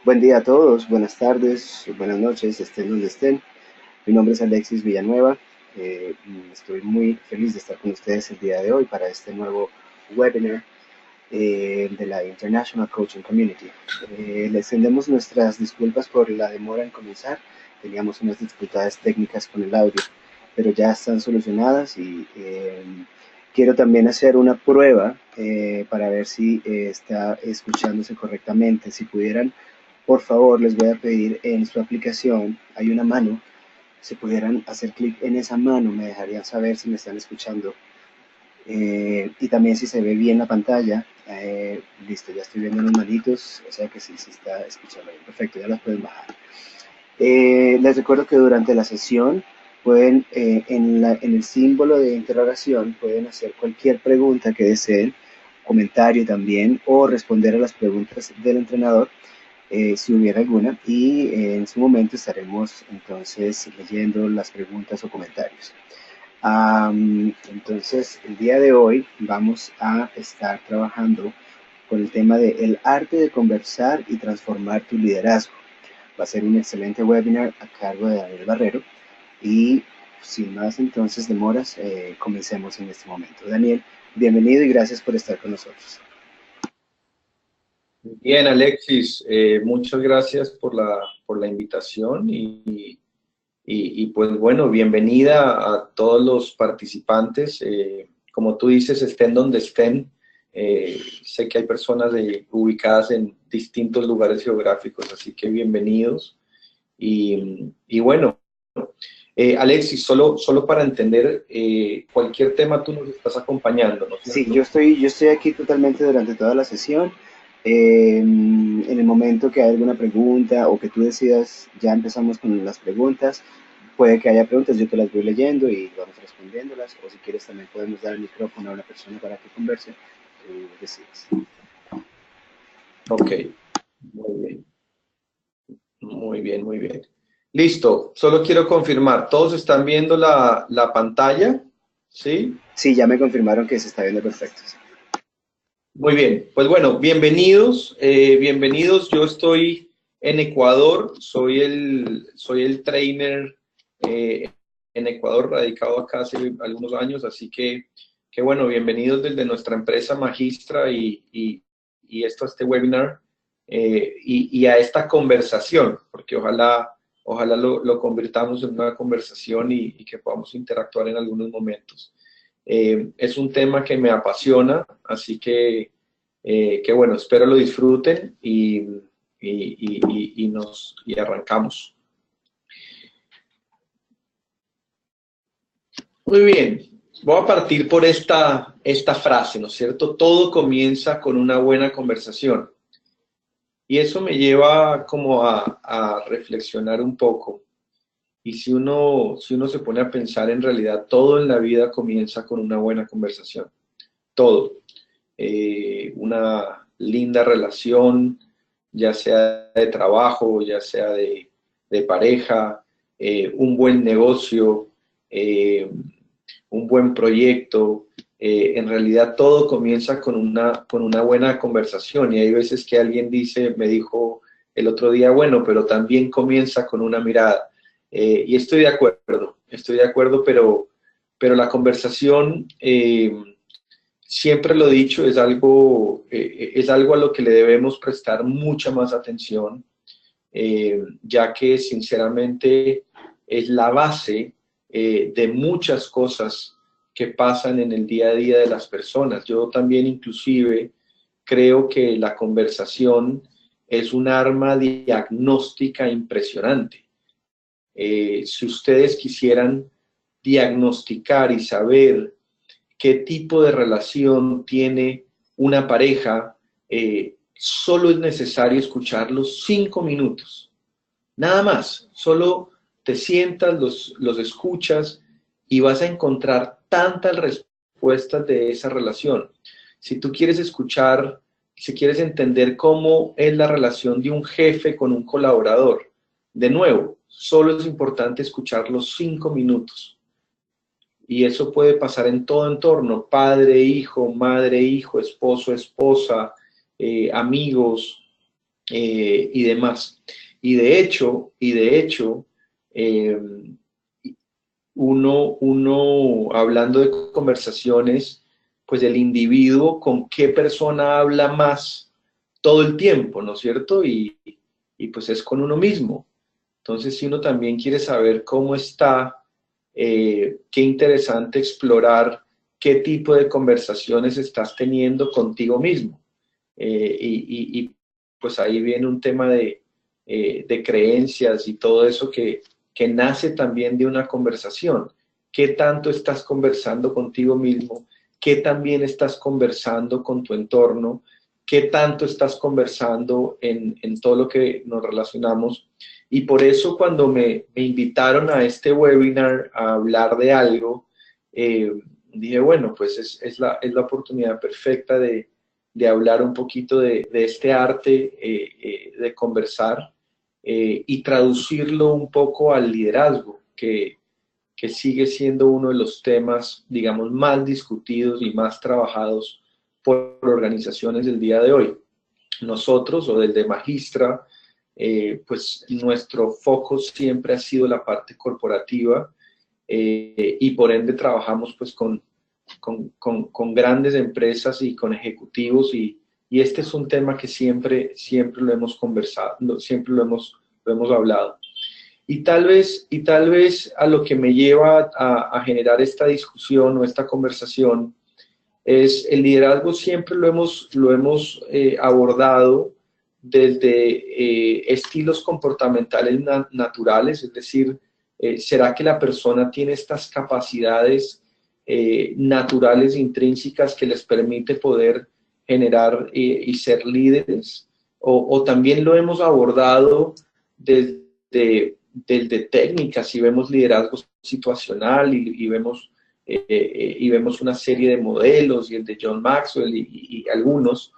Buen día a todos, buenas tardes, buenas noches, estén donde estén. Mi nombre es Alexis Villanueva. Y estoy muy feliz de estar con ustedes el día de hoy para este nuevo webinar de la International Coaching Community. Les extendemos nuestras disculpas por la demora en comenzar. Teníamos unas dificultades técnicas con el audio, pero ya están solucionadas y quiero también hacer una prueba para ver si está escuchándose correctamente. Si pudieran, por favor, les voy a pedir en su aplicación, hay una mano, si pudieran hacer clic en esa mano, me dejarían saber si me están escuchando. Y también si se ve bien la pantalla. Listo, ya estoy viendo los manitos, o sea que sí se está escuchando bien. Perfecto, ya las pueden bajar. Les recuerdo que durante la sesión pueden, en el símbolo de interrogación, pueden hacer cualquier pregunta que deseen, comentario también, o responder a las preguntas del entrenador si hubiera alguna, y en su momento estaremos entonces leyendo las preguntas o comentarios. Entonces, el día de hoy vamos a estar trabajando con el tema de el arte de conversar y transformar tu liderazgo. Va a ser un excelente webinar a cargo de Daniel Barrero y sin más entonces demoras, comencemos en este momento. Daniel, bienvenido y gracias por estar con nosotros. Bien, Alexis, muchas gracias por la invitación pues bueno, bienvenida a todos los participantes. Como tú dices, estén donde estén. Sé que hay personas ubicadas en distintos lugares geográficos, así que bienvenidos. Y bueno, Alexis, solo para entender, cualquier tema tú nos estás acompañando, ¿no es Sí, cierto? yo estoy aquí totalmente durante toda la sesión. En el momento que hay alguna pregunta o que tú decidas, ya empezamos con las preguntas. Puede que haya preguntas, yo te las voy leyendo y vamos respondiéndolas. O si quieres también podemos dar el micrófono a una persona para que converse. Tú decides. Ok, muy bien. Muy bien, muy bien. Listo, solo quiero confirmar, ¿todos están viendo la pantalla? ¿Sí? Sí, ya me confirmaron que se está viendo perfecto. Muy bien, pues bueno, bienvenidos, bienvenidos. Yo estoy en Ecuador, soy el trainer en Ecuador, radicado acá hace algunos años, así que bueno, bienvenidos desde nuestra empresa Magistra y esto a este webinar y a esta conversación, porque ojalá lo convirtamos en una conversación y que podamos interactuar en algunos momentos. Es un tema que me apasiona, así que bueno, espero lo disfruten y arrancamos. Muy bien, voy a partir por esta frase, ¿no es cierto? Todo comienza con una buena conversación. Y eso me lleva como a reflexionar un poco. Y si uno se pone a pensar, en realidad todo en la vida comienza con una buena conversación. Todo. Una linda relación, ya sea de trabajo, ya sea de pareja, un buen negocio, un buen proyecto. En realidad todo comienza con una buena conversación y hay veces que alguien me dijo el otro día, bueno, pero también comienza con una mirada. Y estoy de acuerdo, pero la conversación siempre lo he dicho, es algo a lo que le debemos prestar mucha más atención, ya que sinceramente es la base de muchas cosas que pasan en el día a día de las personas. Yo también inclusive creo que la conversación es un arma diagnóstica impresionante. Si ustedes quisieran diagnosticar y saber qué tipo de relación tiene una pareja, solo es necesario escucharlos 5 minutos, nada más. Solo te sientas, los escuchas y vas a encontrar tantas respuestas de esa relación. Si tú quieres escuchar, si quieres entender cómo es la relación de un jefe con un colaborador, de nuevo, solo es importante escuchar los 5 minutos. Y eso puede pasar en todo entorno, padre, hijo, madre, hijo, esposo, esposa, amigos. y demás. Y de hecho, eh, uno hablando de conversaciones, pues el individuo con qué persona habla más todo el tiempo, ¿no es cierto? Y pues es con uno mismo. Entonces, si uno también quiere saber cómo está, qué interesante explorar qué tipo de conversaciones estás teniendo contigo mismo. Pues ahí viene un tema de creencias y todo eso que nace también de una conversación. ¿Qué tanto estás conversando contigo mismo? ¿Qué también estás conversando con tu entorno? ¿Qué tanto estás conversando en todo lo que nos relacionamos? Y por eso cuando me invitaron a este webinar a hablar de algo, dije, bueno, pues es la oportunidad perfecta de hablar un poquito de este arte de conversar y traducirlo un poco al liderazgo, que sigue siendo uno de los temas, digamos, más discutidos y más trabajados por organizaciones del día de hoy. Nosotros, o desde Magistra, pues nuestro foco siempre ha sido la parte corporativa y por ende trabajamos pues con grandes empresas y con ejecutivos y este es un tema que siempre lo hemos conversado, siempre lo hemos hablado. Y tal vez a lo que me lleva a generar esta discusión o esta conversación es el liderazgo siempre lo hemos abordado desde estilos comportamentales naturales, es decir, ¿será que la persona tiene estas capacidades naturales intrínsecas que les permite poder generar y ser líderes? O también lo hemos abordado desde técnicas y vemos liderazgo situacional y vemos una serie de modelos y el de John Maxwell y algunos,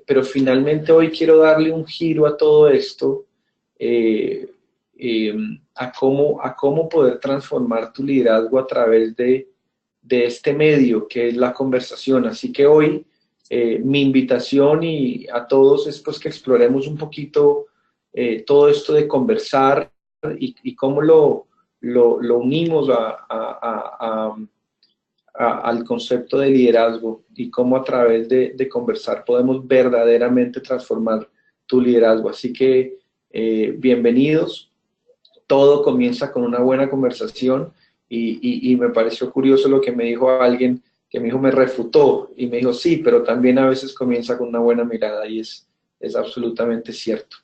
pero finalmente hoy quiero darle un giro a todo esto, eh, eh, a cómo poder transformar tu liderazgo a través de este medio que es la conversación. Así que hoy mi invitación y a todos es pues que exploremos un poquito todo esto de conversar y cómo lo unimos al concepto de liderazgo y cómo a través de conversar podemos verdaderamente transformar tu liderazgo. Así que bienvenidos. Todo comienza con una buena conversación y me pareció curioso lo que me dijo alguien que me dijo, me refutó y me dijo, sí, pero también a veces comienza con una buena mirada y es absolutamente cierto.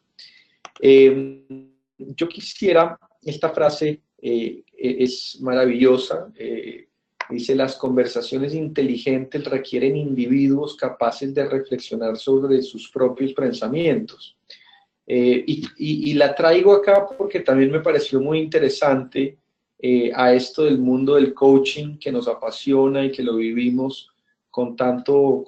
Yo quisiera, esta frase es maravillosa, dice, las conversaciones inteligentes requieren individuos capaces de reflexionar sobre sus propios pensamientos. Y la traigo acá porque también me pareció muy interesante a esto del mundo del coaching que nos apasiona y que lo vivimos con tanto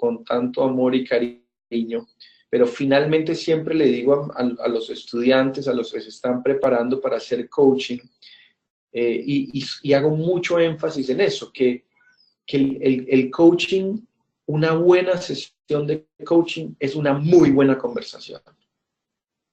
amor y cariño. Pero finalmente siempre le digo a los estudiantes, a los que se están preparando para hacer coaching, y hago mucho énfasis en eso, que el coaching, una buena sesión de coaching es una muy buena conversación.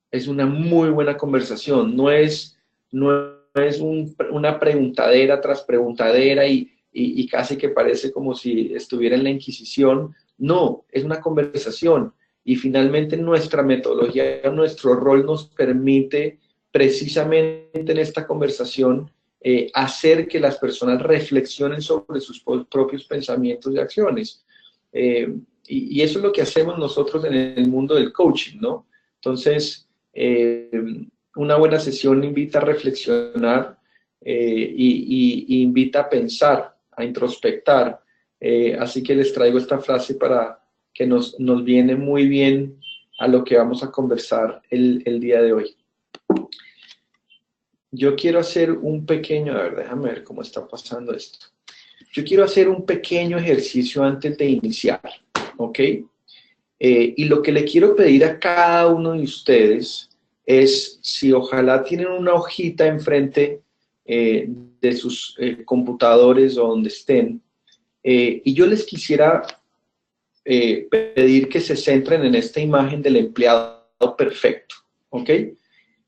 Es una muy buena conversación, no es una preguntadera tras preguntadera y casi que parece como si estuviera en la Inquisición. No, es una conversación y finalmente nuestra metodología, nuestro rol nos permite precisamente en esta conversación hacer que las personas reflexionen sobre sus propios pensamientos y acciones. Y eso es lo que hacemos nosotros en el mundo del coaching, ¿no? Entonces, una buena sesión invita a reflexionar y invita a pensar, a introspectar. Así que les traigo esta frase para que nos viene muy bien a lo que vamos a conversar el día de hoy. Yo quiero hacer un pequeño, a ver, déjame ver cómo está pasando esto. Yo quiero hacer un pequeño ejercicio antes de iniciar, ¿ok? Y lo que le quiero pedir a cada uno de ustedes es si ojalá tienen una hojita enfrente de sus computadores o donde estén, y yo les quisiera pedir que se centren en esta imagen del empleado perfecto, ¿ok?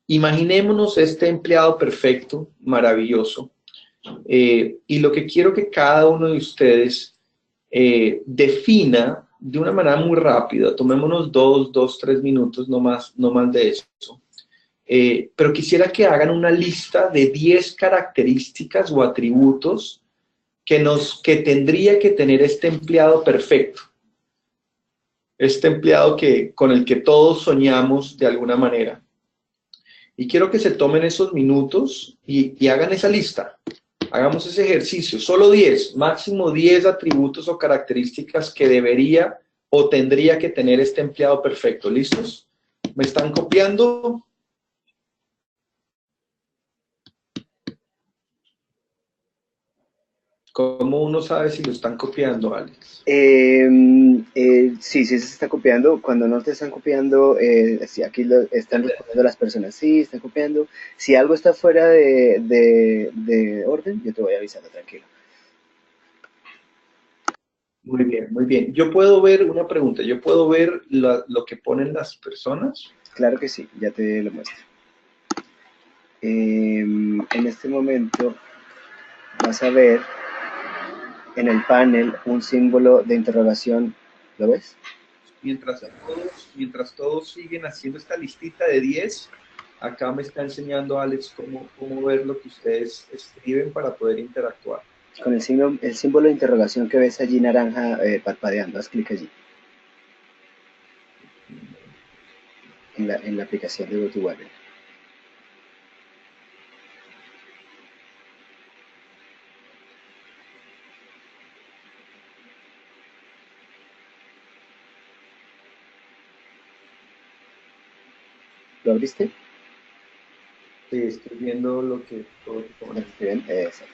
Imaginémonos este empleado perfecto, maravilloso, y lo que quiero que cada uno de ustedes defina de una manera muy rápida, tomémonos 3 minutos, no más de eso. Pero quisiera que hagan una lista de 10 características o atributos que tendría que tener este empleado perfecto. Este empleado con el que todos soñamos de alguna manera. Y quiero que se tomen esos minutos y hagan esa lista. Hagamos ese ejercicio. Solo 10, máximo 10 atributos o características que debería o tendría que tener este empleado perfecto. ¿Listos? ¿Me están copiando? ¿Cómo uno sabe si lo están copiando, Alex? Sí, se está copiando. Cuando no te están copiando, sí, aquí están respondiendo las personas. Sí, están copiando. Si algo está fuera de orden, yo te voy avisando, tranquilo. Muy bien, muy bien. Yo puedo ver, una pregunta, ¿yo puedo ver lo que ponen las personas? Claro que sí, ya te lo muestro. En este momento vas a ver en el panel un símbolo de interrogación. ¿Lo ves? Mientras todos siguen haciendo esta listita de 10, acá me está enseñando Alex cómo ver lo que ustedes escriben para poder interactuar. Con el símbolo de interrogación que ves allí naranja parpadeando, haz clic allí, en la aplicación de GoToWebinar. ¿Lo abriste? Sí, estoy viendo lo que todos ponen. Bien, exacto.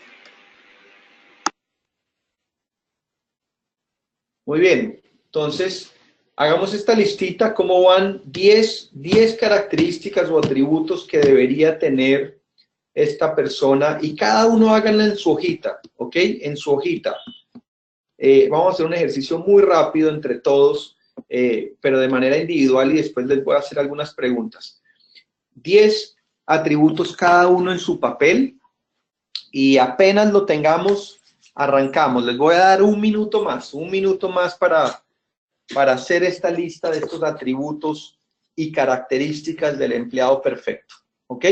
Muy bien, entonces hagamos esta listita, cómo van 10 características o atributos que debería tener esta persona y cada uno háganla en su hojita, ¿ok? En su hojita. Vamos a hacer un ejercicio muy rápido entre todos, pero de manera individual y después les voy a hacer algunas preguntas. 10 atributos cada uno en su papel y apenas lo tengamos, arrancamos. Les voy a dar un minuto más para hacer esta lista de estos atributos y características del empleado perfecto, ¿ok?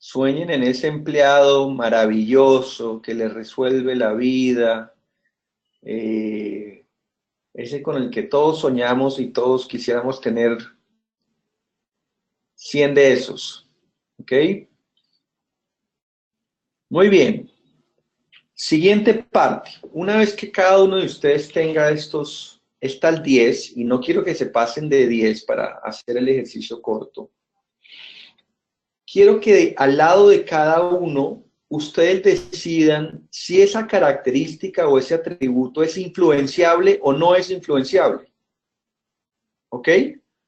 Sueñen en ese empleado maravilloso que les resuelve la vida, ese con el que todos soñamos y todos quisiéramos tener 100 de esos, ¿ok? Muy bien. Siguiente parte. Una vez que cada uno de ustedes tenga estas 10, y no quiero que se pasen de 10 para hacer el ejercicio corto, quiero que al lado de cada uno ustedes decidan si esa característica o ese atributo es influenciable o no es influenciable. ¿Ok?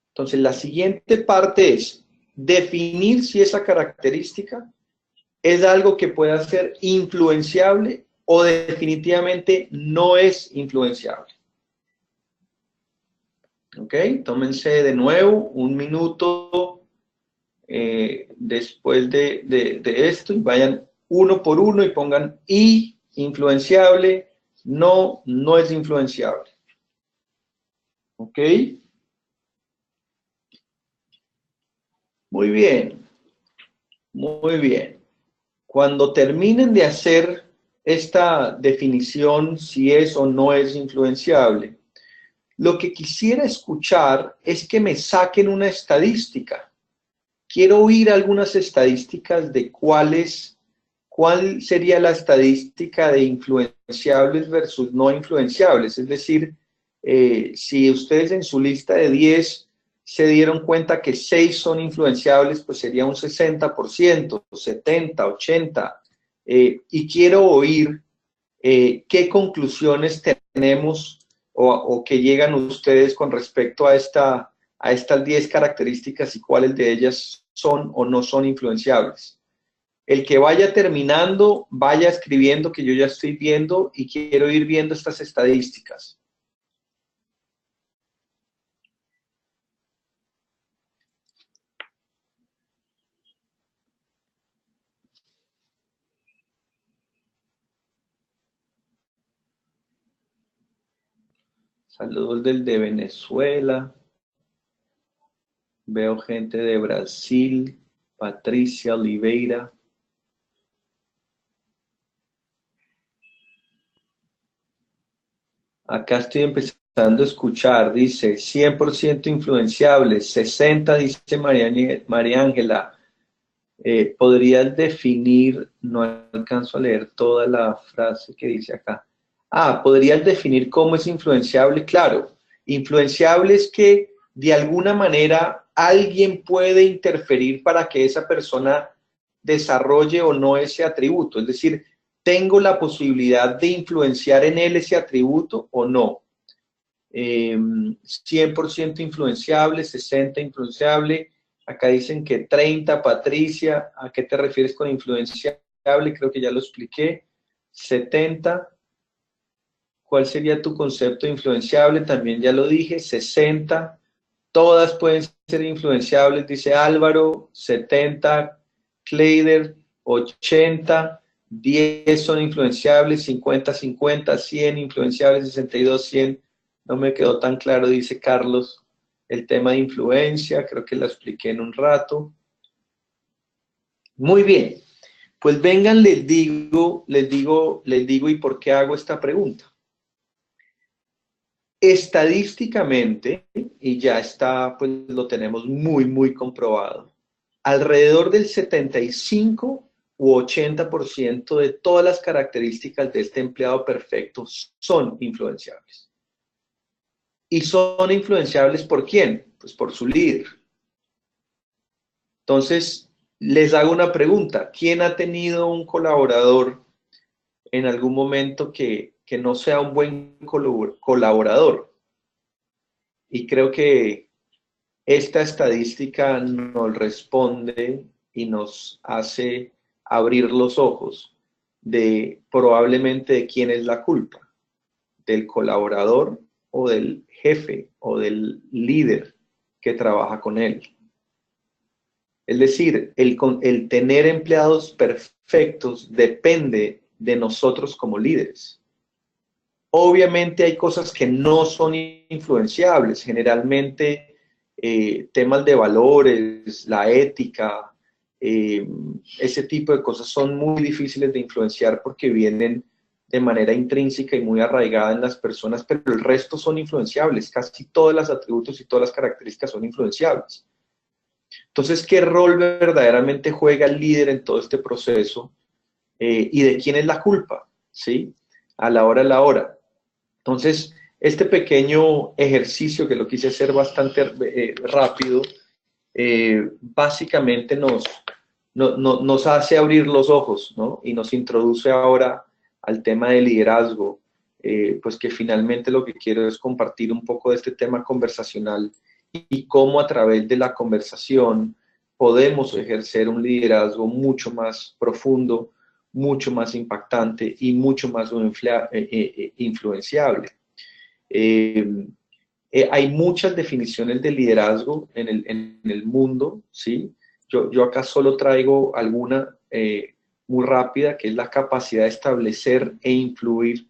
Entonces, la siguiente parte es definir si esa característica es algo que pueda ser influenciable o definitivamente no es influenciable. ¿Ok? Tómense de nuevo un minuto después de esto y vayan uno por uno y pongan y influenciable, no es influenciable. ¿Ok? Muy bien, muy bien. Cuando terminen de hacer esta definición, si es o no es influenciable, lo que quisiera escuchar es que me saquen una estadística. Quiero oír algunas estadísticas de cuál sería la estadística de influenciables versus no influenciables. Es decir, si ustedes en su lista de 10 se dieron cuenta que 6 son influenciables, pues sería un 60%, 70, 80. Y quiero oír qué conclusiones tenemos o que llegan ustedes con respecto a estas 10 características y cuáles de ellas son o no son influenciables. El que vaya terminando, vaya escribiendo que yo ya estoy viendo y quiero ir viendo estas estadísticas. Saludos del de Venezuela. Veo gente de Brasil. Patricia Oliveira. Acá estoy empezando a escuchar, dice 100% influenciables, 60 dice María Ángela. ¿Podrías definir, no alcanzo a leer toda la frase que dice acá? ¿Podrías definir cómo es influenciable? Claro, influenciable es que de alguna manera alguien puede interferir para que esa persona desarrolle o no ese atributo, es decir, ¿tengo la posibilidad de influenciar en él ese atributo o no? 100% influenciable, 60 influenciable, acá dicen que 30, Patricia, ¿a qué te refieres con influenciable? Creo que ya lo expliqué. 70, ¿cuál sería tu concepto de influenciable? También ya lo dije. 60, todas pueden ser influenciables, dice Álvaro. 70, Kleider. 80, 10 son influenciables, 50, 50, 100 influenciables, 62, 100. No me quedó tan claro, dice Carlos, el tema de influencia, creo que lo expliqué en un rato. Muy bien, pues vengan, les digo, y por qué hago esta pregunta. Estadísticamente, y ya está, pues lo tenemos muy, muy comprobado, alrededor del 75 u 80% de todas las características de este empleado perfecto son influenciables. ¿Y son influenciables por quién? Pues por su líder. Entonces, les hago una pregunta. ¿Quién ha tenido un colaborador en algún momento que no sea un buen colaborador? Y creo que esta estadística nos responde y nos hace abrir los ojos de probablemente de quién es la culpa, del colaborador o del jefe o del líder que trabaja con él. Es decir, el tener empleados perfectos depende de nosotros como líderes. Obviamente hay cosas que no son influenciables, generalmente temas de valores, la ética, ese tipo de cosas son muy difíciles de influenciar porque vienen de manera intrínseca y muy arraigada en las personas, pero el resto son influenciables, casi todos los atributos y todas las características son influenciables. Entonces, ¿qué rol verdaderamente juega el líder en todo este proceso? ¿Y de quién es la culpa? ¿Sí? A la hora. Entonces, este pequeño ejercicio que lo quise hacer bastante rápido, básicamente nos hace abrir los ojos, ¿no? Y nos introduce ahora al tema de liderazgo, pues que finalmente lo que quiero es compartir un poco de este tema conversacional y cómo a través de la conversación podemos ejercer un liderazgo mucho más profundo, mucho más impactante y mucho más influenciable. Hay muchas definiciones de liderazgo en el mundo, ¿sí? Yo acá solo traigo alguna muy rápida, que es la capacidad de establecer e influir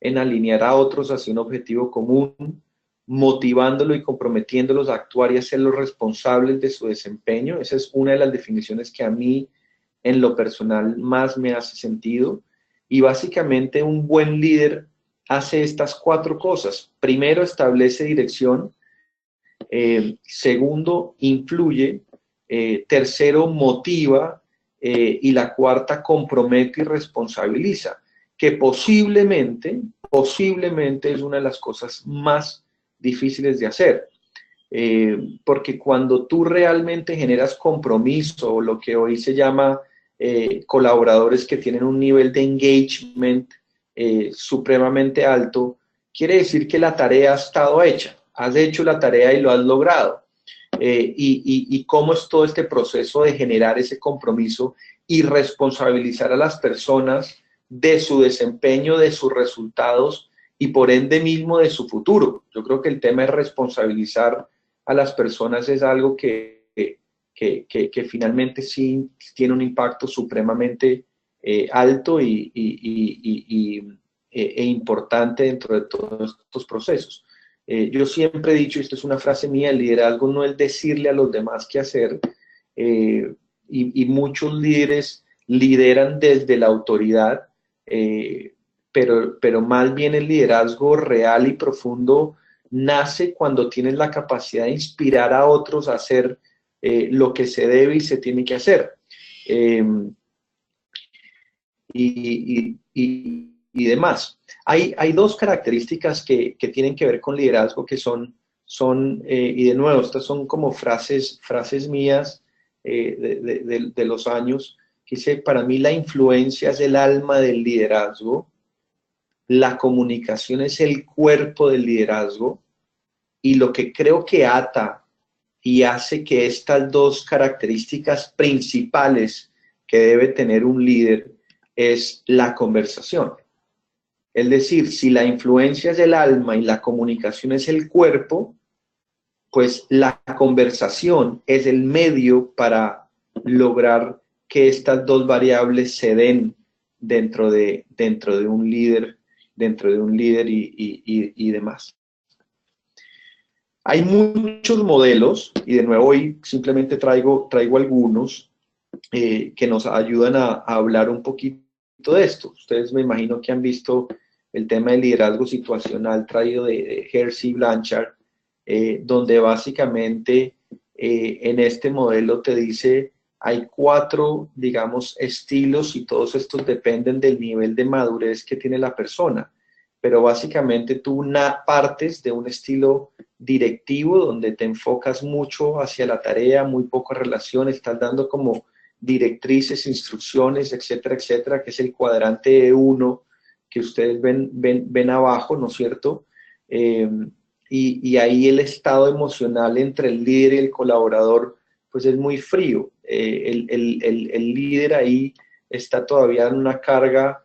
en alinear a otros hacia un objetivo común, motivándolo y comprometiéndolos a actuar y a ser los responsables de su desempeño. Esa es una de las definiciones que a mí, en lo personal, más me hace sentido. Y básicamente un buen líder hace estas 4 cosas. Primero, establece dirección. Segundo, influye. Tercero, motiva. Y la cuarta, compromete y responsabiliza, que posiblemente es una de las cosas más difíciles de hacer. Porque cuando tú realmente generas compromiso, o lo que hoy se llama colaboradores que tienen un nivel de engagement supremamente alto, quiere decir que la tarea ha estado hecha, has hecho la tarea y lo has logrado. y cómo es todo este proceso de generar ese compromiso y responsabilizar a las personas de su desempeño, de sus resultados y por ende mismo de su futuro. Yo creo que el tema de responsabilizar a las personas es algo que finalmente sí tiene un impacto supremamente alto e importante dentro de todos estos procesos. Yo siempre he dicho, y esto es una frase mía, el liderazgo no es decirle a los demás qué hacer, y muchos líderes lideran desde la autoridad, pero más bien el liderazgo real y profundo nace cuando tienes la capacidad de inspirar a otros a hacer lo que se debe y se tiene que hacer. Y demás. Hay dos características que tienen que ver con liderazgo que y de nuevo, estas son como frases mías de los años, que dice, para mí la influencia es el alma del liderazgo, la comunicación es el cuerpo del liderazgo, y lo que creo que ata y hace que estas dos características principales que debe tener un líder es la conversación. Es decir, si la influencia es el alma y la comunicación es el cuerpo, pues la conversación es el medio para lograr que estas dos variables se den dentro de un líder, y demás. Hay muchos modelos, y de nuevo hoy simplemente traigo algunos que nos ayudan a hablar un poquito de esto. Ustedes me imagino que han visto el tema del liderazgo situacional traído de Hersey Blanchard, donde básicamente en este modelo te dice, hay 4, digamos, estilos y todos estos dependen del nivel de madurez que tiene la persona. Pero básicamente tú partes de un estilo directivo donde te enfocas mucho hacia la tarea, muy poca relación, estás dando como directrices, instrucciones, etcétera, etcétera, que es el cuadrante E1 que ustedes ven abajo, ¿no es cierto? Y ahí el estado emocional entre el líder y el colaborador, pues es muy frío. El líder ahí está todavía en una carga,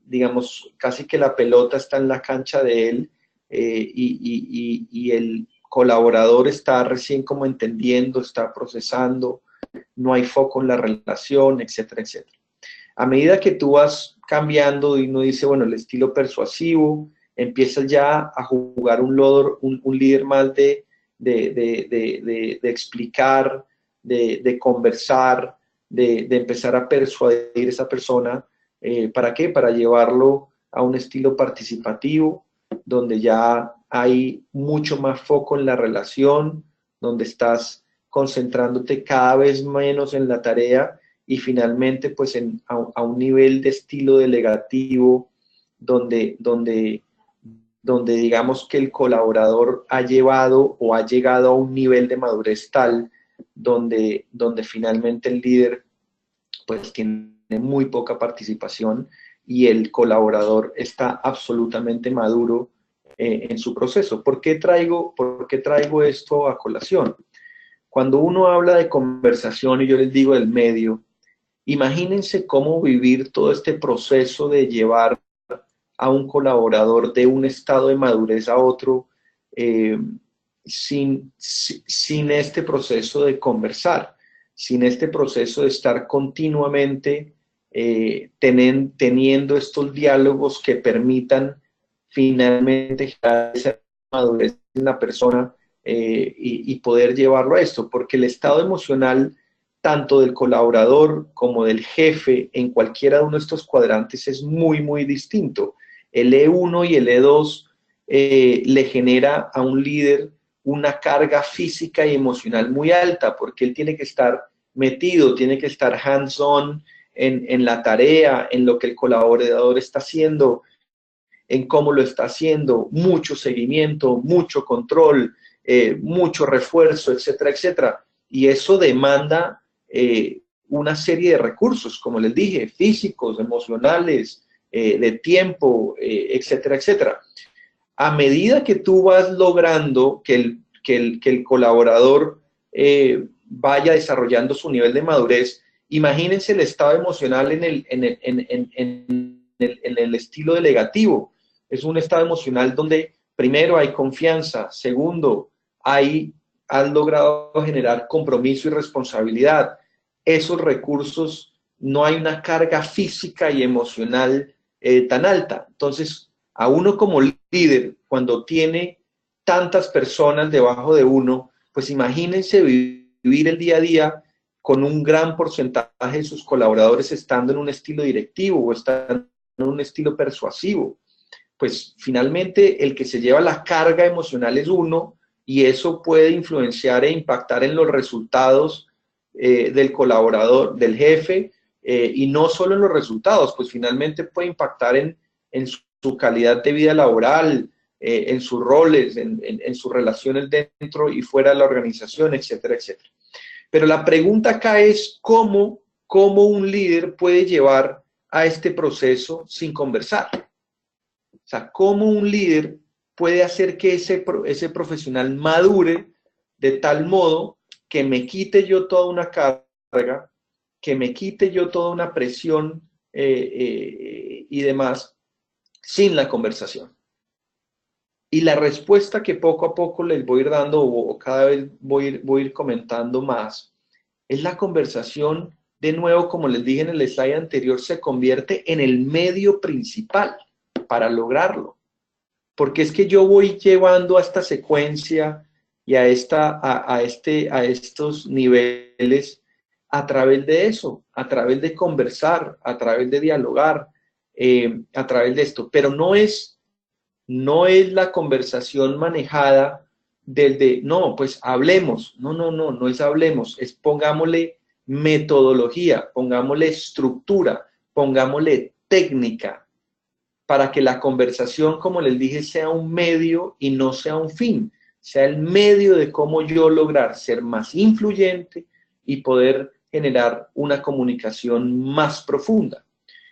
digamos, casi que la pelota está en la cancha de él, y el colaborador está recién como entendiendo, está procesando, no hay foco en la relación, etcétera, etcétera. A medida que tú vas cambiando y uno dice, bueno, el estilo persuasivo, empiezas ya a jugar un líder más de explicar, de conversar, de empezar a persuadir a esa persona. ¿Para qué? Para llevarlo a un estilo participativo, donde ya hay mucho más foco en la relación, donde estás concentrándote cada vez menos en la tarea y finalmente pues a un nivel de estilo delegativo donde digamos que el colaborador ha llevado o ha llegado a un nivel de madurez tal donde finalmente el líder pues tiene muy poca participación y el colaborador está absolutamente maduro en su proceso. ¿Por qué traigo esto a colación? Cuando uno habla de conversación y yo les digo del medio, imagínense cómo vivir todo este proceso de llevar a un colaborador de un estado de madurez a otro sin este proceso de conversar, sin este proceso de estar continuamente teniendo estos diálogos que permitan finalmente generar esa madurez en la persona y poder llevarlo a esto, porque el estado emocional tanto del colaborador como del jefe en cualquiera de uno de estos cuadrantes es muy, muy distinto. El E1 y el E2 le genera a un líder una carga física y emocional muy alta, porque él tiene que estar metido, tiene que estar hands-on en la tarea, en lo que el colaborador está haciendo, en cómo lo está haciendo, mucho seguimiento, mucho control, mucho refuerzo, etcétera, etcétera. Y eso demanda una serie de recursos, como les dije, físicos, emocionales, de tiempo, etcétera, etcétera. A medida que tú vas logrando que que el colaborador vaya desarrollando su nivel de madurez. Imagínense el estado emocional en el estilo delegativo. Es un estado emocional donde primero hay confianza, segundo, has logrado generar compromiso y responsabilidad. Esos recursos, no hay una carga física y emocional tan alta. Entonces, a uno como líder, cuando tiene tantas personas debajo de uno, pues imagínense vivir el día a día con un gran porcentaje de sus colaboradores estando en un estilo directivo o estando en un estilo persuasivo. Pues finalmente el que se lleva la carga emocional es uno, y eso puede influenciar e impactar en los resultados del colaborador, del jefe, y no solo en los resultados, pues finalmente puede impactar en su calidad de vida laboral, en sus roles, en sus relaciones dentro y fuera de la organización, etcétera, etcétera. Pero la pregunta acá es cómo un líder puede llevar a este proceso sin conversar. O sea, cómo un líder puede hacer que ese profesional madure de tal modo que me quite yo toda una carga, que me quite yo toda una presión y demás sin la conversación. Y la respuesta que poco a poco les voy a ir dando, o cada vez voy a ir comentando más, es la conversación. De nuevo, como les dije en el slide anterior, se convierte en el medio principal para lograrlo. Porque es que yo voy llevando a esta secuencia y a estos niveles a través de eso, a través de conversar, a través de dialogar, a través de esto. Pero no es la conversación manejada no, pues hablemos. No es hablemos, es pongámosle metodología, pongámosle estructura, pongámosle técnica, para que la conversación, como les dije, sea un medio y no sea un fin, sea el medio de cómo yo lograr ser más influyente y poder generar una comunicación más profunda.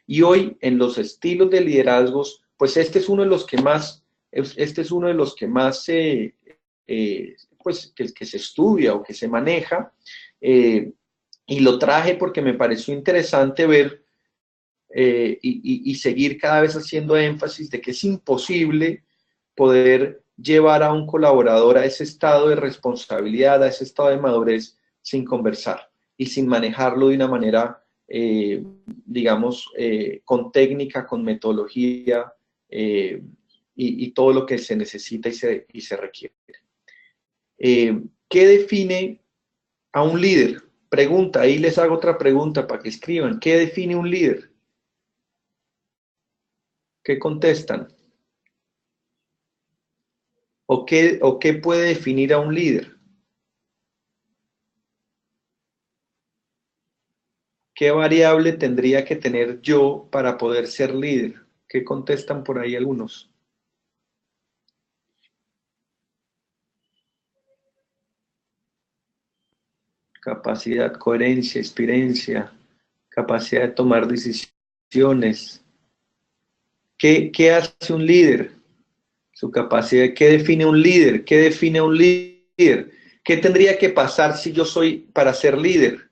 Y hoy, en los estilos de liderazgos, pues este es uno de los que más, pues que se estudia o que se maneja, y lo traje porque me pareció interesante ver y seguir cada vez haciendo énfasis de que es imposible poder llevar a un colaborador a ese estado de responsabilidad, a ese estado de madurez, sin conversar y sin manejarlo de una manera, digamos, con técnica, con metodología, y todo lo que se necesita y se requiere. ¿Qué define a un líder? Pregunta, ahí les hago otra pregunta para que escriban. ¿Qué define un líder? ¿Qué contestan? ¿O qué puede definir a un líder? ¿Qué variable tendría que tener yo para poder ser líder? ¿Qué contestan por ahí algunos? Capacidad, coherencia, experiencia, capacidad de tomar decisiones. ¿Qué hace un líder? Su capacidad. ¿Qué define un líder? ¿Qué define un líder? ¿Qué tendría que pasar si yo soy para ser líder?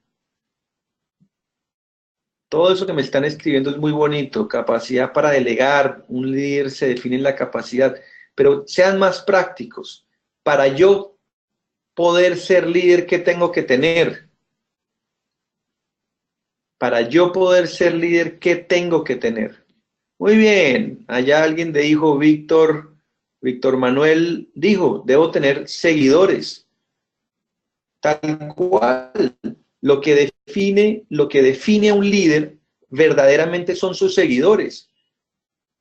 Todo eso que me están escribiendo es muy bonito. Capacidad para delegar. Un líder se define en la capacidad. Pero sean más prácticos. Para yo poder ser líder, ¿qué tengo que tener? Para yo poder ser líder, ¿qué tengo que tener? Muy bien. Allá alguien dijo, Víctor Manuel dijo, debo tener seguidores. Tal cual. Lo que define a un líder verdaderamente son sus seguidores.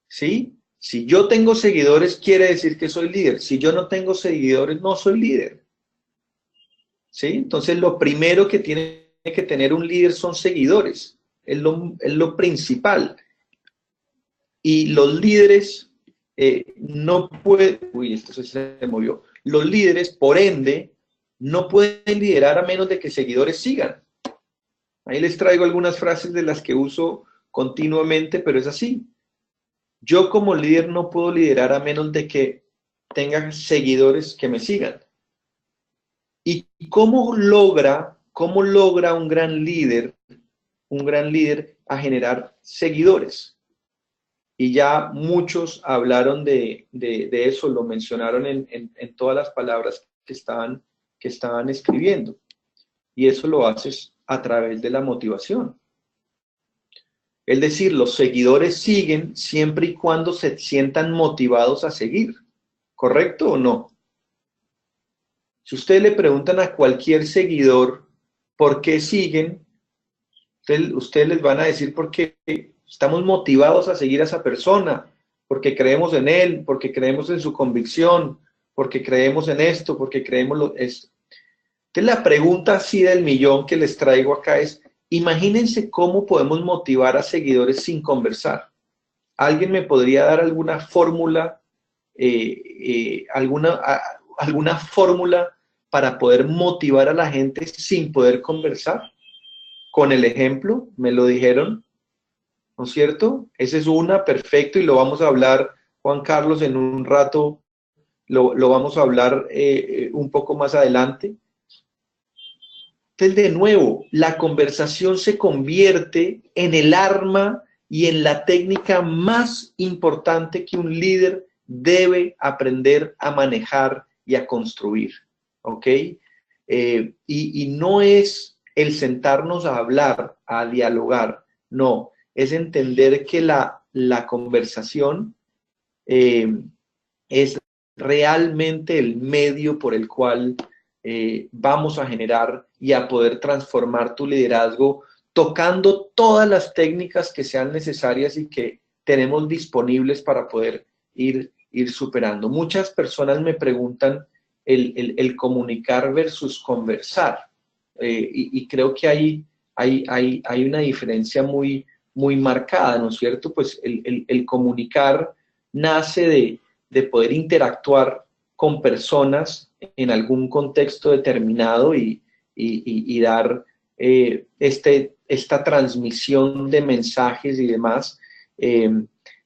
¿Sí? Si yo tengo seguidores, quiere decir que soy líder. Si yo no tengo seguidores, no soy líder. ¿Sí? Entonces, lo primero que tiene que tener un líder son seguidores. Es lo principal. Y los líderes no pueden... Uy, esto se movió. Los líderes, por ende, no pueden liderar a menos de que seguidores sigan. Ahí les traigo algunas frases de las que uso continuamente, pero es así. Yo como líder no puedo liderar a menos de que tenga seguidores que me sigan. ¿Y cómo logra un gran líder a generar seguidores? Y ya muchos hablaron de eso, lo mencionaron en todas las palabras que estaban escribiendo. Y eso lo haces a través de la motivación. Es decir, los seguidores siguen siempre y cuando se sientan motivados a seguir. ¿Correcto o no? Si ustedes le preguntan a cualquier seguidor por qué siguen, ustedes les van a decir porque estamos motivados a seguir a esa persona, porque creemos en él, porque creemos en su convicción, porque creemos en esto, porque creemos esto. Entonces la pregunta así del millón que les traigo acá es, imagínense cómo podemos motivar a seguidores sin conversar. ¿Alguien me podría dar alguna fórmula, alguna fórmula para poder motivar a la gente sin poder conversar? Con el ejemplo, me lo dijeron, ¿no es cierto? Esa es una, perfecto, y lo vamos a hablar, Juan Carlos, en un rato, lo vamos a hablar un poco más adelante. Entonces, de nuevo, la conversación se convierte en el arma y en la técnica más importante que un líder debe aprender a manejar y a construir, ¿ok? Y no es el sentarnos a hablar, a dialogar, no, es entender que la conversación es realmente el medio por el cual vamos a generar y a poder transformar tu liderazgo, tocando todas las técnicas que sean necesarias y que tenemos disponibles para poder ir superando. Muchas personas me preguntan el comunicar versus conversar, y creo que hay una diferencia muy marcada, ¿no es cierto? Pues el comunicar nace de poder interactuar con personas en algún contexto determinado y dar esta transmisión de mensajes y demás,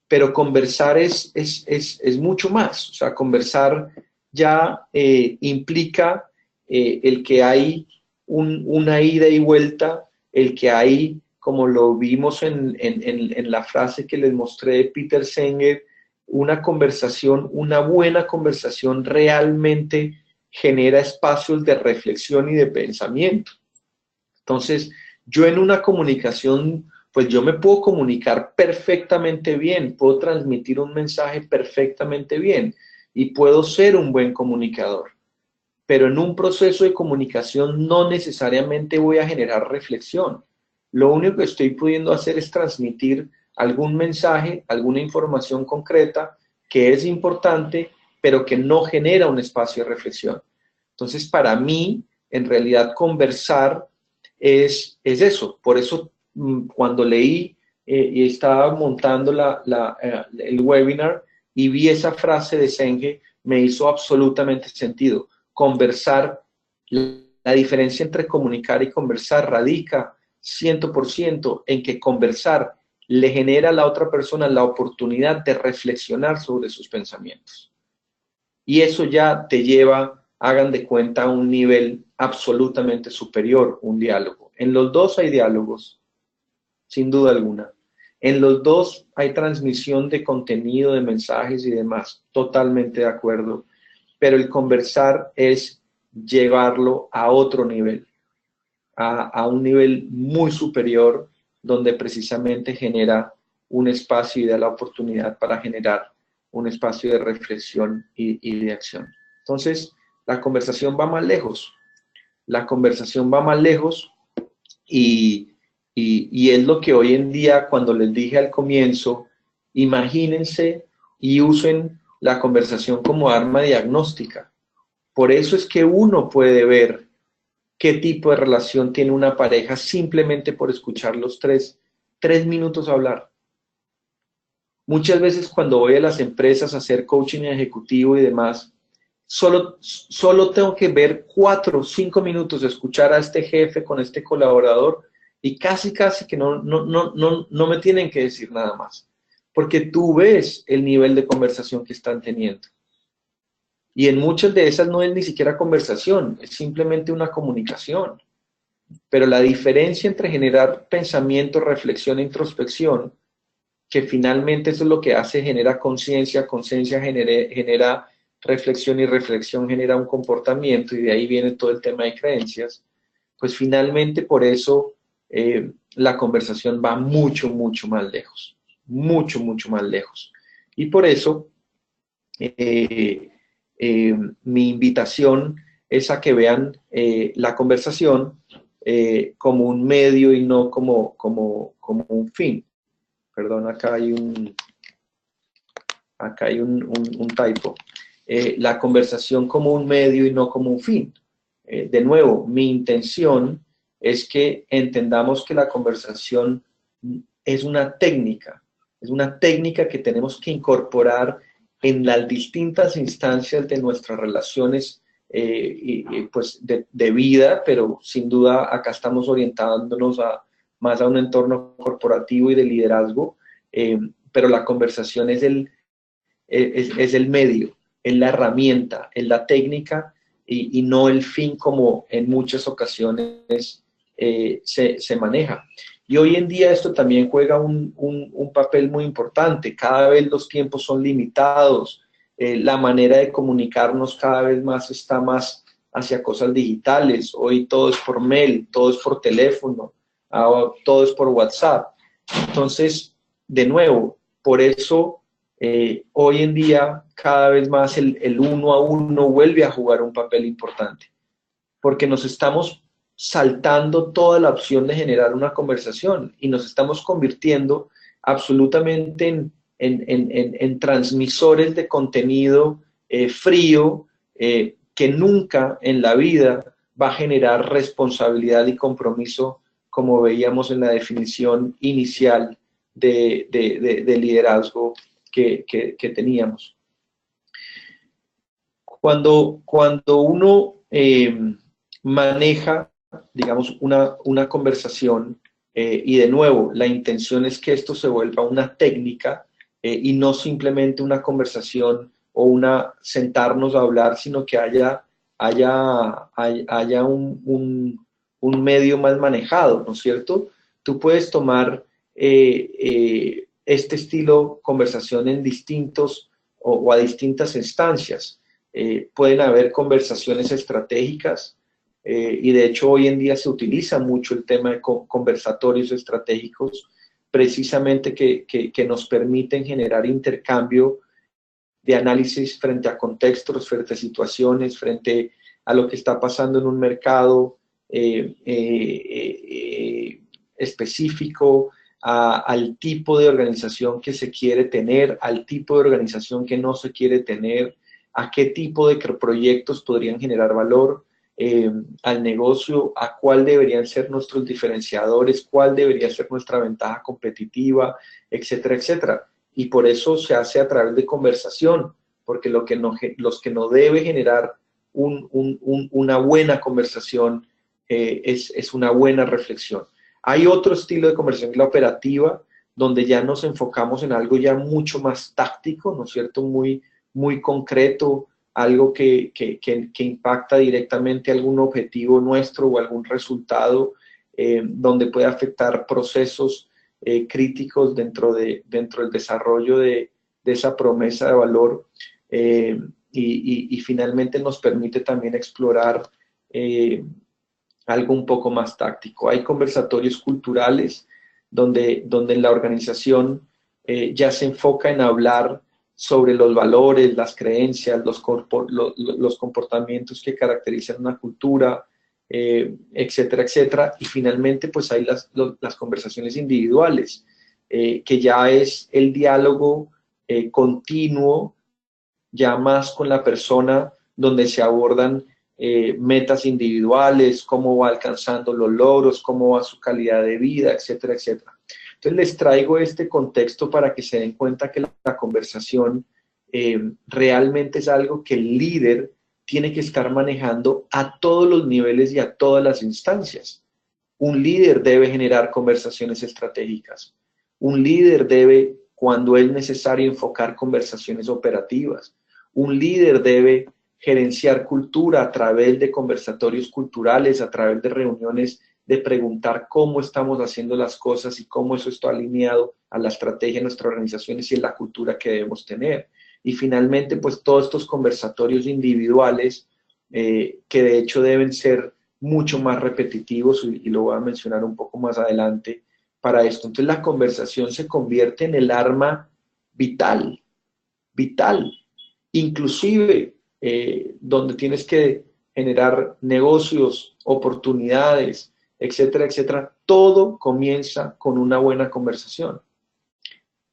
pero conversar es mucho más. O sea, conversar ya implica el que hay una ida y vuelta, el que hay, como lo vimos en la frase que les mostré de Peter Singer, una conversación, una buena conversación realmente genera espacios de reflexión y de pensamiento. Entonces, yo en una comunicación, pues yo me puedo comunicar perfectamente bien, puedo transmitir un mensaje perfectamente bien y puedo ser un buen comunicador. Pero en un proceso de comunicación no necesariamente voy a generar reflexión. Lo único que estoy pudiendo hacer es transmitir algún mensaje, alguna información concreta que es importante, pero que no genera un espacio de reflexión. Entonces, para mí, en realidad, conversar es eso. Por eso, cuando leí y estaba montando el webinar y vi esa frase de Senge, me hizo absolutamente sentido. Conversar, la diferencia entre comunicar y conversar radica 100% en que conversar le genera a la otra persona la oportunidad de reflexionar sobre sus pensamientos. Y eso ya te lleva, hagan de cuenta, a un nivel absolutamente superior, un diálogo. En los dos hay diálogos, sin duda alguna. En los dos hay transmisión de contenido, de mensajes y demás, totalmente de acuerdo. Pero el conversar es llevarlo a otro nivel, a un nivel muy superior, donde precisamente genera un espacio y da la oportunidad para generar un espacio de reflexión y de acción. Entonces, la conversación va más lejos. La conversación va más lejos y es lo que hoy en día, cuando les dije al comienzo, imagínense y usen la conversación como arma diagnóstica. Por eso es que uno puede ver qué tipo de relación tiene una pareja simplemente por escuchar los tres minutos hablar. Muchas veces cuando voy a las empresas a hacer coaching ejecutivo y demás, solo tengo que ver 4 o 5 minutos de escuchar a este jefe con este colaborador y casi que no me tienen que decir nada más. Porque tú ves el nivel de conversación que están teniendo. Y en muchas de esas no es ni siquiera conversación, es simplemente una comunicación. Pero la diferencia entre generar pensamiento, reflexión e introspección, que finalmente eso es lo que hace, genera conciencia, conciencia genera reflexión y reflexión genera un comportamiento y de ahí viene todo el tema de creencias, pues finalmente por eso la conversación va mucho, mucho más lejos, mucho, mucho más lejos. Y por eso mi invitación es a que vean la conversación como un medio y no como un fin. Perdón, acá hay un typo. La conversación como un medio y no como un fin. De nuevo, mi intención es que entendamos que la conversación es una técnica que tenemos que incorporar en las distintas instancias de nuestras relaciones pues de vida, pero sin duda acá estamos orientándonos más a un entorno corporativo y de liderazgo, pero la conversación es el medio, es la herramienta, es la técnica y no el fin como en muchas ocasiones se maneja. Y hoy en día esto también juega un papel muy importante. Cada vez los tiempos son limitados, la manera de comunicarnos cada vez más está más hacia cosas digitales. Hoy todo es por mail, todo es por teléfono, todo es por WhatsApp. Entonces, de nuevo, por eso hoy en día cada vez más el uno a uno vuelve a jugar un papel importante, porque nos estamos saltando toda la opción de generar una conversación y nos estamos convirtiendo absolutamente en transmisores de contenido frío que nunca en la vida va a generar responsabilidad y compromiso como veíamos en la definición inicial de liderazgo que teníamos. Cuando uno maneja, digamos, una conversación, y de nuevo, la intención es que esto se vuelva una técnica y no simplemente una conversación o sentarnos a hablar, sino que haya un medio más manejado, ¿no es cierto? Tú puedes tomar este estilo conversación en distintos o a distintas instancias. Pueden haber conversaciones estratégicas y de hecho hoy en día se utiliza mucho el tema de conversatorios estratégicos precisamente que nos permiten generar intercambio de análisis frente a contextos, frente a situaciones, frente a lo que está pasando en un mercado específico, al tipo de organización que se quiere tener, al tipo de organización que no se quiere tener, a qué tipo de proyectos podrían generar valor al negocio, a cuál deberían ser nuestros diferenciadores, cuál debería ser nuestra ventaja competitiva, etcétera, etcétera. Y por eso se hace a través de conversación, porque los que no debe generar una buena conversación es una buena reflexión. Hay otro estilo de conversación, la operativa, donde ya nos enfocamos en algo ya mucho más táctico, ¿no es cierto? Muy concreto, algo que impacta directamente algún objetivo nuestro o algún resultado, donde puede afectar procesos críticos dentro del desarrollo de esa promesa de valor y finalmente nos permite también explorar algo un poco más táctico. Hay conversatorios culturales donde la organización ya se enfoca en hablar sobre los valores, las creencias, los comportamientos que caracterizan una cultura, etcétera, etcétera. Y finalmente, pues hay las conversaciones individuales, que ya es el diálogo continuo, ya más con la persona, donde se abordan metas individuales, cómo va alcanzando los logros, cómo va su calidad de vida, etcétera, etcétera. Entonces les traigo este contexto para que se den cuenta que la conversación realmente es algo que el líder tiene que estar manejando a todos los niveles y a todas las instancias. Un líder debe generar conversaciones estratégicas. Un líder debe, cuando es necesario, enfocar conversaciones operativas. Un líder debe gerenciar cultura a través de conversatorios culturales, a través de reuniones, de preguntar cómo estamos haciendo las cosas y cómo eso está alineado a la estrategia de nuestras organizaciones y en la cultura que debemos tener. Y finalmente, pues todos estos conversatorios individuales que de hecho deben ser mucho más repetitivos y lo voy a mencionar un poco más adelante para esto. Entonces la conversación se convierte en el arma vital, vital, inclusive donde tienes que generar negocios, oportunidades, etcétera, etcétera. Todo comienza con una buena conversación.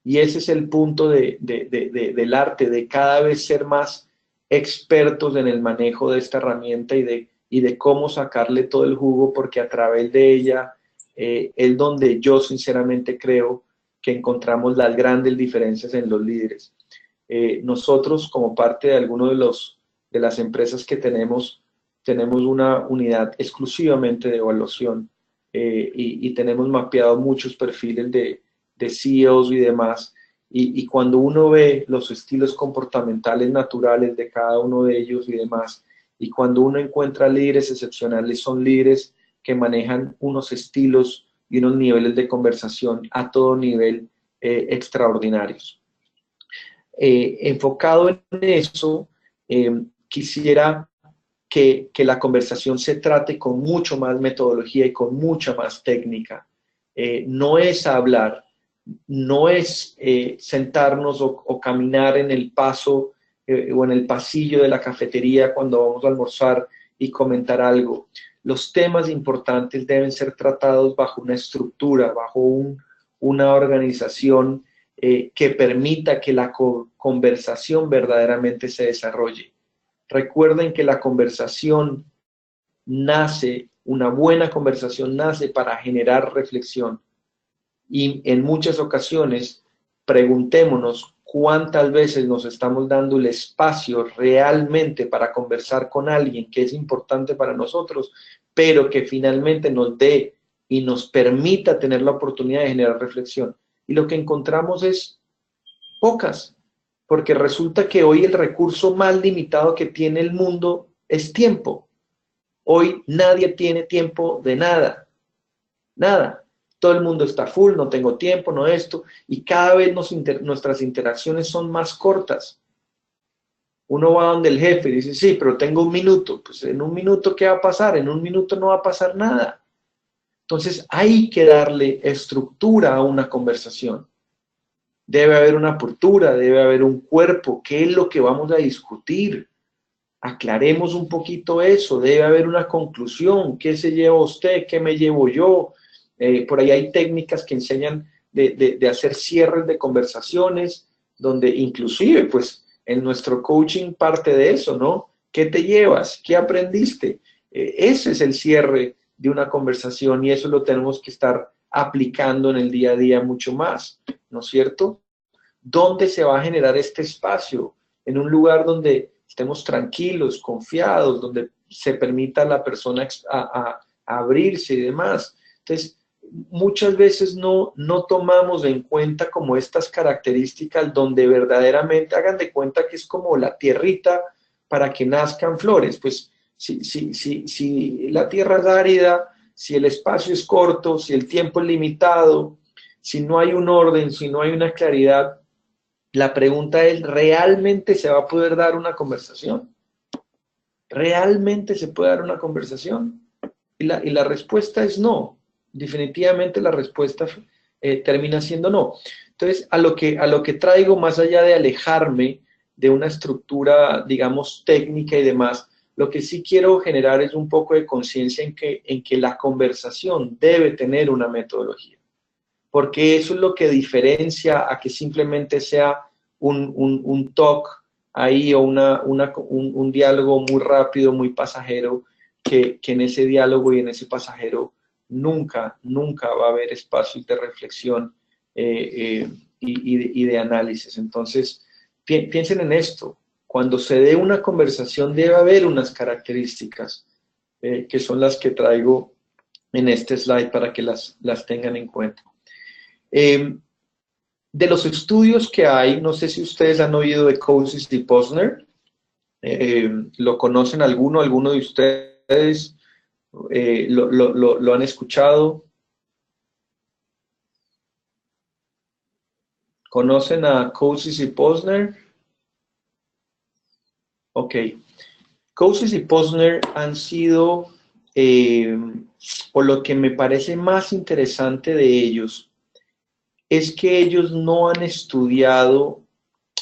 Y ese es el punto del arte, de cada vez ser más expertos en el manejo de esta herramienta y de cómo sacarle todo el jugo, porque a través de ella es donde yo sinceramente creo que encontramos las grandes diferencias en los líderes. Nosotros, como parte de alguno de las empresas que tenemos una unidad exclusivamente de evaluación y tenemos mapeado muchos perfiles de CEOs y demás, y cuando uno ve los estilos comportamentales naturales de cada uno de ellos y demás, y cuando uno encuentra líderes excepcionales, son líderes que manejan unos estilos y unos niveles de conversación a todo nivel extraordinarios. Enfocado en eso, quisiera que la conversación se trate con mucho más metodología y con mucha más técnica. No es hablar, no es sentarnos o caminar en el paso o en el pasillo de la cafetería cuando vamos a almorzar y comentar algo. Los temas importantes deben ser tratados bajo una estructura, bajo una organización que permita que la conversación verdaderamente se desarrolle. Recuerden que la conversación nace, una buena conversación nace para generar reflexión. Y en muchas ocasiones, preguntémonos cuántas veces nos estamos dando el espacio realmente para conversar con alguien que es importante para nosotros, pero que finalmente nos dé y nos permita tener la oportunidad de generar reflexión. Y lo que encontramos es pocas, porque resulta que hoy el recurso más limitado que tiene el mundo es tiempo. Hoy nadie tiene tiempo de nada, nada. Todo el mundo está full, no tengo tiempo, no esto, y cada vez nuestras interacciones son más cortas. Uno va donde el jefe y dice, sí, pero tengo un minuto. Pues en un minuto, ¿qué va a pasar? En un minuto no va a pasar nada. Entonces hay que darle estructura a una conversación. Debe haber una apertura, debe haber un cuerpo. ¿Qué es lo que vamos a discutir? Aclaremos un poquito eso. Debe haber una conclusión. ¿Qué se lleva usted? ¿Qué me llevo yo? Por ahí hay técnicas que enseñan de hacer cierres de conversaciones, donde inclusive, pues, en nuestro coaching parte de eso, ¿no? ¿Qué te llevas? ¿Qué aprendiste? Ese es el cierre de una conversación y eso lo tenemos que estar aplicando en el día a día mucho más, ¿no es cierto? ¿Dónde se va a generar este espacio? En un lugar donde estemos tranquilos, confiados, donde se permita a la persona a abrirse y demás. Entonces, muchas veces no tomamos en cuenta como estas características donde verdaderamente hagan de cuenta que es como la tierrita para que nazcan flores. Pues si la tierra es árida, si el espacio es corto, si el tiempo es limitado, si no hay un orden, si no hay una claridad, la pregunta es, ¿realmente se va a poder dar una conversación? ¿Realmente se puede dar una conversación? Y la respuesta es no. Definitivamente la respuesta termina siendo no. Entonces, a lo que traigo, más allá de alejarme de una estructura, digamos, técnica y demás, lo que sí quiero generar es un poco de conciencia en que la conversación debe tener una metodología, porque eso es lo que diferencia a que simplemente sea un talk ahí o un diálogo muy rápido, muy pasajero, que en ese diálogo y en ese pasajero nunca va a haber espacios de reflexión y de análisis. Entonces, piensen en esto. Cuando se dé una conversación debe haber unas características que son las que traigo en este slide para que las tengan en cuenta. De los estudios que hay, no sé si ustedes han oído de Kouzes y Posner. ¿Lo conocen alguno de ustedes? ¿Lo han escuchado? ¿Conocen a Kouzes y Posner? Ok. Kouzes y Posner han sido, o lo que me parece más interesante de ellos, es que ellos no han estudiado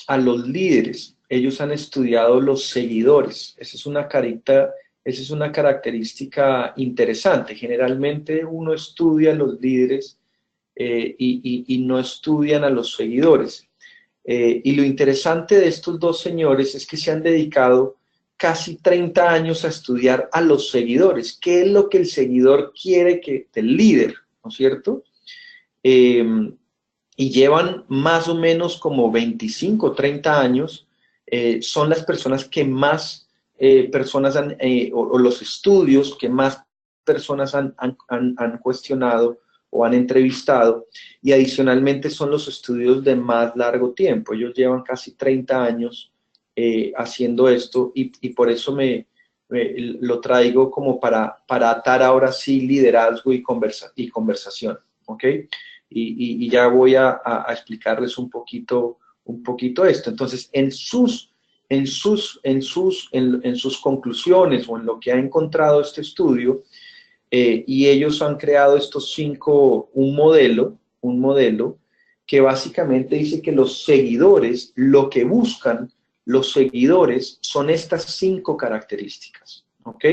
a los líderes, ellos han estudiado los seguidores. Esa es una característica interesante. Generalmente uno estudia a los líderes y no estudian a los seguidores. Y lo interesante de estos dos señores es que se han dedicado casi 30 años a estudiar a los seguidores. ¿Qué es lo que el seguidor quiere del líder? ¿No es cierto? Y llevan más o menos como 25, 30 años. Son las personas que más personas han, o los estudios que más personas han cuestionado o han entrevistado, y adicionalmente son los estudios de más largo tiempo. Ellos llevan casi 30 años haciendo esto, y por eso lo traigo como para atar ahora sí liderazgo y conversación, ¿ok? Y ya voy a explicarles un poquito esto. Entonces, en sus conclusiones o en lo que ha encontrado este estudio, y ellos han creado un modelo que básicamente dice que los seguidores, lo que buscan los seguidores son estas 5 características, ¿ok?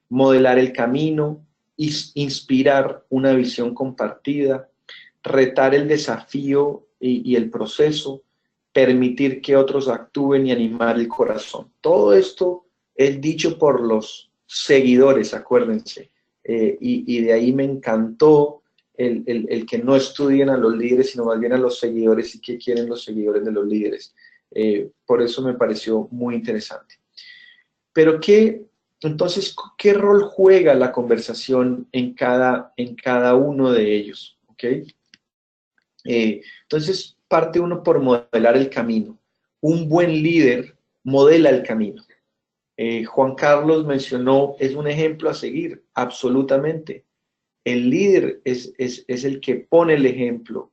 Modelar el camino, inspirar una visión compartida, retar el desafío y el proceso, permitir que otros actúen y animar el corazón. Todo esto es dicho por los seguidores, acuérdense. Y de ahí me encantó el que no estudien a los líderes, sino más bien a los seguidores y qué quieren los seguidores de los líderes. Por eso me pareció muy interesante. Pero entonces, ¿qué rol juega la conversación en cada uno de ellos? ¿Okay? Entonces, parte uno por modelar el camino. Un buen líder modela el camino. Juan Carlos mencionó, es un ejemplo a seguir, absolutamente. El líder es el que pone el ejemplo.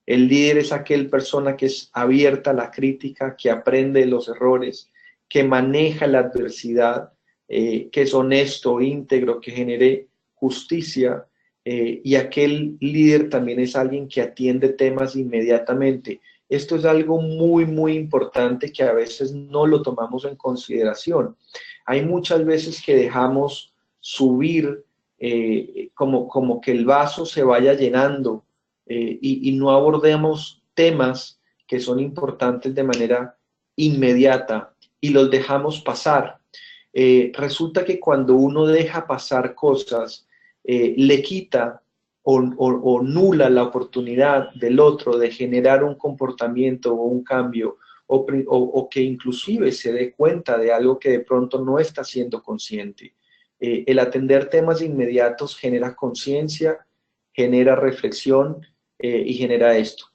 El líder es aquel persona que es abierta a la crítica, que aprende de los errores, que maneja la adversidad, que es honesto, íntegro, que genere justicia, y aquel líder también es alguien que atiende temas inmediatamente. Esto es algo muy, muy importante que a veces no lo tomamos en consideración. Hay muchas veces que dejamos subir como que el vaso se vaya llenando, y no abordemos temas que son importantes de manera inmediata y los dejamos pasar. Resulta que cuando uno deja pasar cosas, le quita o nula la oportunidad del otro de generar un comportamiento o un cambio, o que inclusive se dé cuenta de algo que de pronto no está siendo consciente. El atender temas inmediatos genera conciencia, genera reflexión, y genera esto.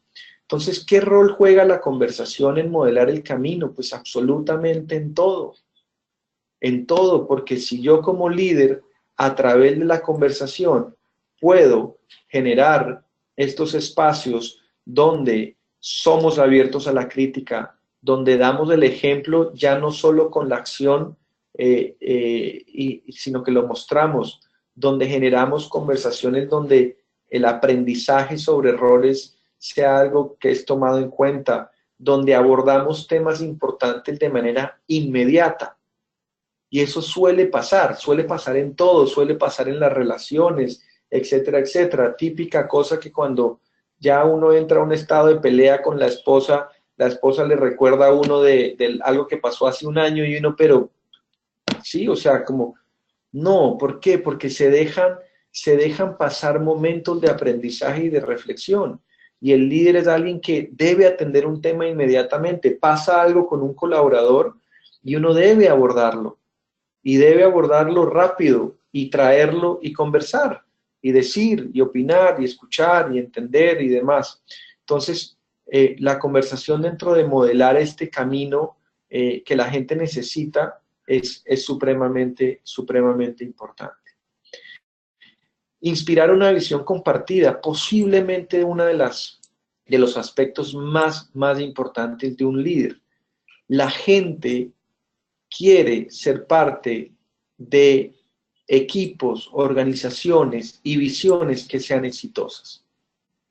Entonces, ¿qué rol juega la conversación en modelar el camino? Pues absolutamente en todo, porque si yo como líder, a través de la conversación, puedo generar estos espacios donde somos abiertos a la crítica, donde damos el ejemplo ya no solo con la acción, sino que lo mostramos, donde generamos conversaciones donde el aprendizaje sobre errores sea algo que es tomado en cuenta, donde abordamos temas importantes de manera inmediata. Y eso suele pasar en todo, suele pasar en las relaciones, etcétera, etcétera. Típica cosa que cuando ya uno entra a un estado de pelea con la esposa le recuerda a uno de algo que pasó hace un año y uno, pero sí, o sea, como, no, ¿por qué? Porque se dejan pasar momentos de aprendizaje y de reflexión. Y el líder es alguien que debe atender un tema inmediatamente. Pasa algo con un colaborador y uno debe abordarlo. Y debe abordarlo rápido y traerlo y conversar y decir y opinar y escuchar y entender y demás. Entonces, la conversación dentro de modelar este camino que la gente necesita es supremamente importante. Inspirar una visión compartida, posiblemente uno de los aspectos más importantes de un líder. La gente quiere ser parte de equipos, organizaciones y visiones que sean exitosas.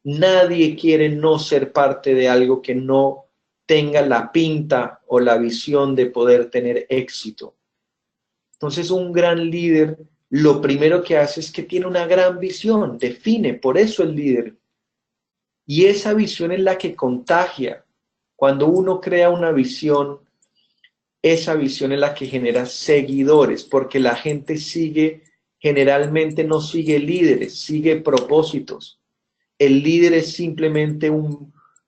Nadie quiere no ser parte de algo que no tenga la pinta o la visión de poder tener éxito. Entonces, un gran líder, lo primero que hace es que tiene una gran visión, define, por eso el líder. Y esa visión es la que contagia. Cuando uno crea una visión, esa visión es la que genera seguidores, porque la gente generalmente no sigue líderes, sigue propósitos. El líder es simplemente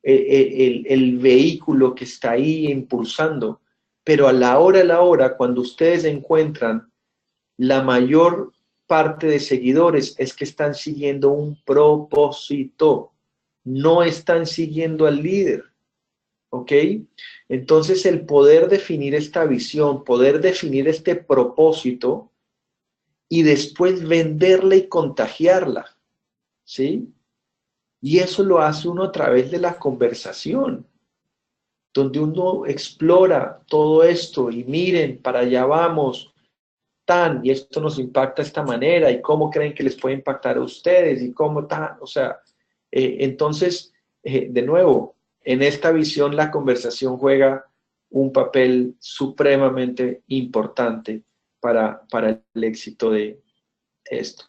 el vehículo que está ahí impulsando, pero a la hora, cuando ustedes encuentran la mayor parte de seguidores, es que están siguiendo un propósito, no están siguiendo al líder, ¿ok? Entonces el poder definir esta visión, poder definir este propósito y después venderla y contagiarla, ¿sí? Y eso lo hace uno a través de la conversación, donde uno explora todo esto y miren, para allá vamos, y esto nos impacta de esta manera, y cómo creen que les puede impactar a ustedes, y cómo tan, o sea, entonces, de nuevo, en esta visión la conversación juega un papel supremamente importante para el éxito de esto.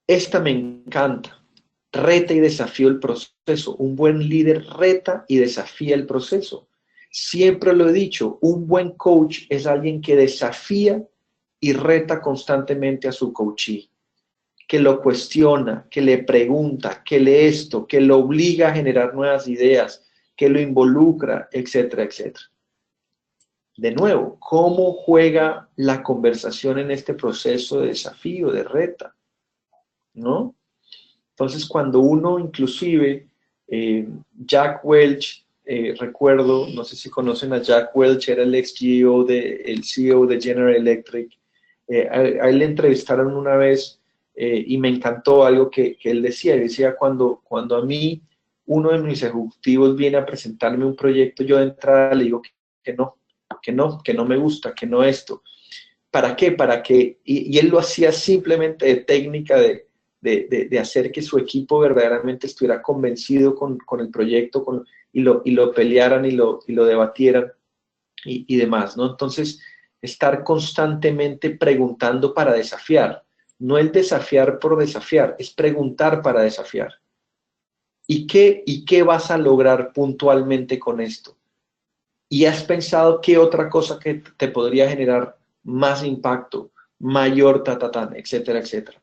Esta me encanta. Reta y desafía el proceso. Un buen líder reta y desafía el proceso. Siempre lo he dicho, un buen coach es alguien que desafía y reta constantemente a su coachee, que lo cuestiona, que le pregunta, que lee esto, que lo obliga a generar nuevas ideas, que lo involucra, etcétera, etcétera. De nuevo, ¿cómo juega la conversación en este proceso de desafío, de reta? ¿No? Entonces, cuando uno inclusive, Jack Welch, recuerdo, no sé si conocen a Jack Welch, era el CEO de General Electric, a él le entrevistaron una vez y me encantó algo que él decía, cuando a mí uno de mis ejecutivos viene a presentarme un proyecto, yo de entrada le digo que no me gusta, que no esto. ¿Para qué? Para que, y él lo hacía simplemente de técnica de hacer que su equipo verdaderamente estuviera convencido con el proyecto y lo pelearan y lo debatieran y demás, ¿no? Entonces, estar constantemente preguntando para desafiar. No el desafiar por desafiar, es preguntar para desafiar. ¿Y qué vas a lograr puntualmente con esto? ¿Y has pensado qué otra cosa que te podría generar más impacto, mayor etcétera, etcétera?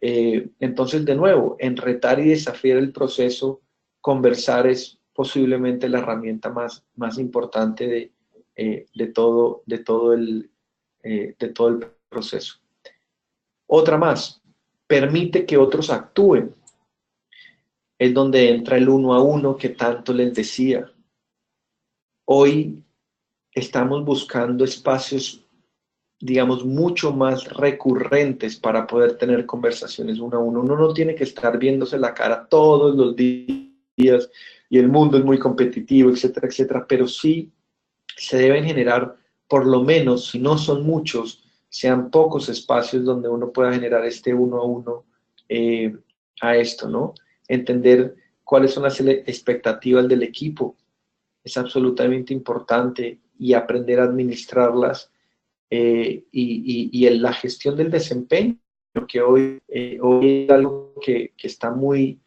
Entonces, de nuevo, en retar y desafiar el proceso, conversar es posiblemente la herramienta más importante de todo el proceso. Otra más, permite que otros actúen. Es donde entra el uno a uno que tanto les decía. Hoy estamos buscando espacios, digamos, mucho más recurrentes para poder tener conversaciones uno a uno. Uno no tiene que estar viéndose la cara todos los días y el mundo es muy competitivo, etcétera, etcétera, pero sí se deben generar, por lo menos, si no son muchos, sean pocos espacios donde uno pueda generar este uno a uno a esto, ¿no? Entender cuáles son las expectativas del equipo es absolutamente importante y aprender a administrarlas y en la gestión del desempeño, que hoy es algo que está muy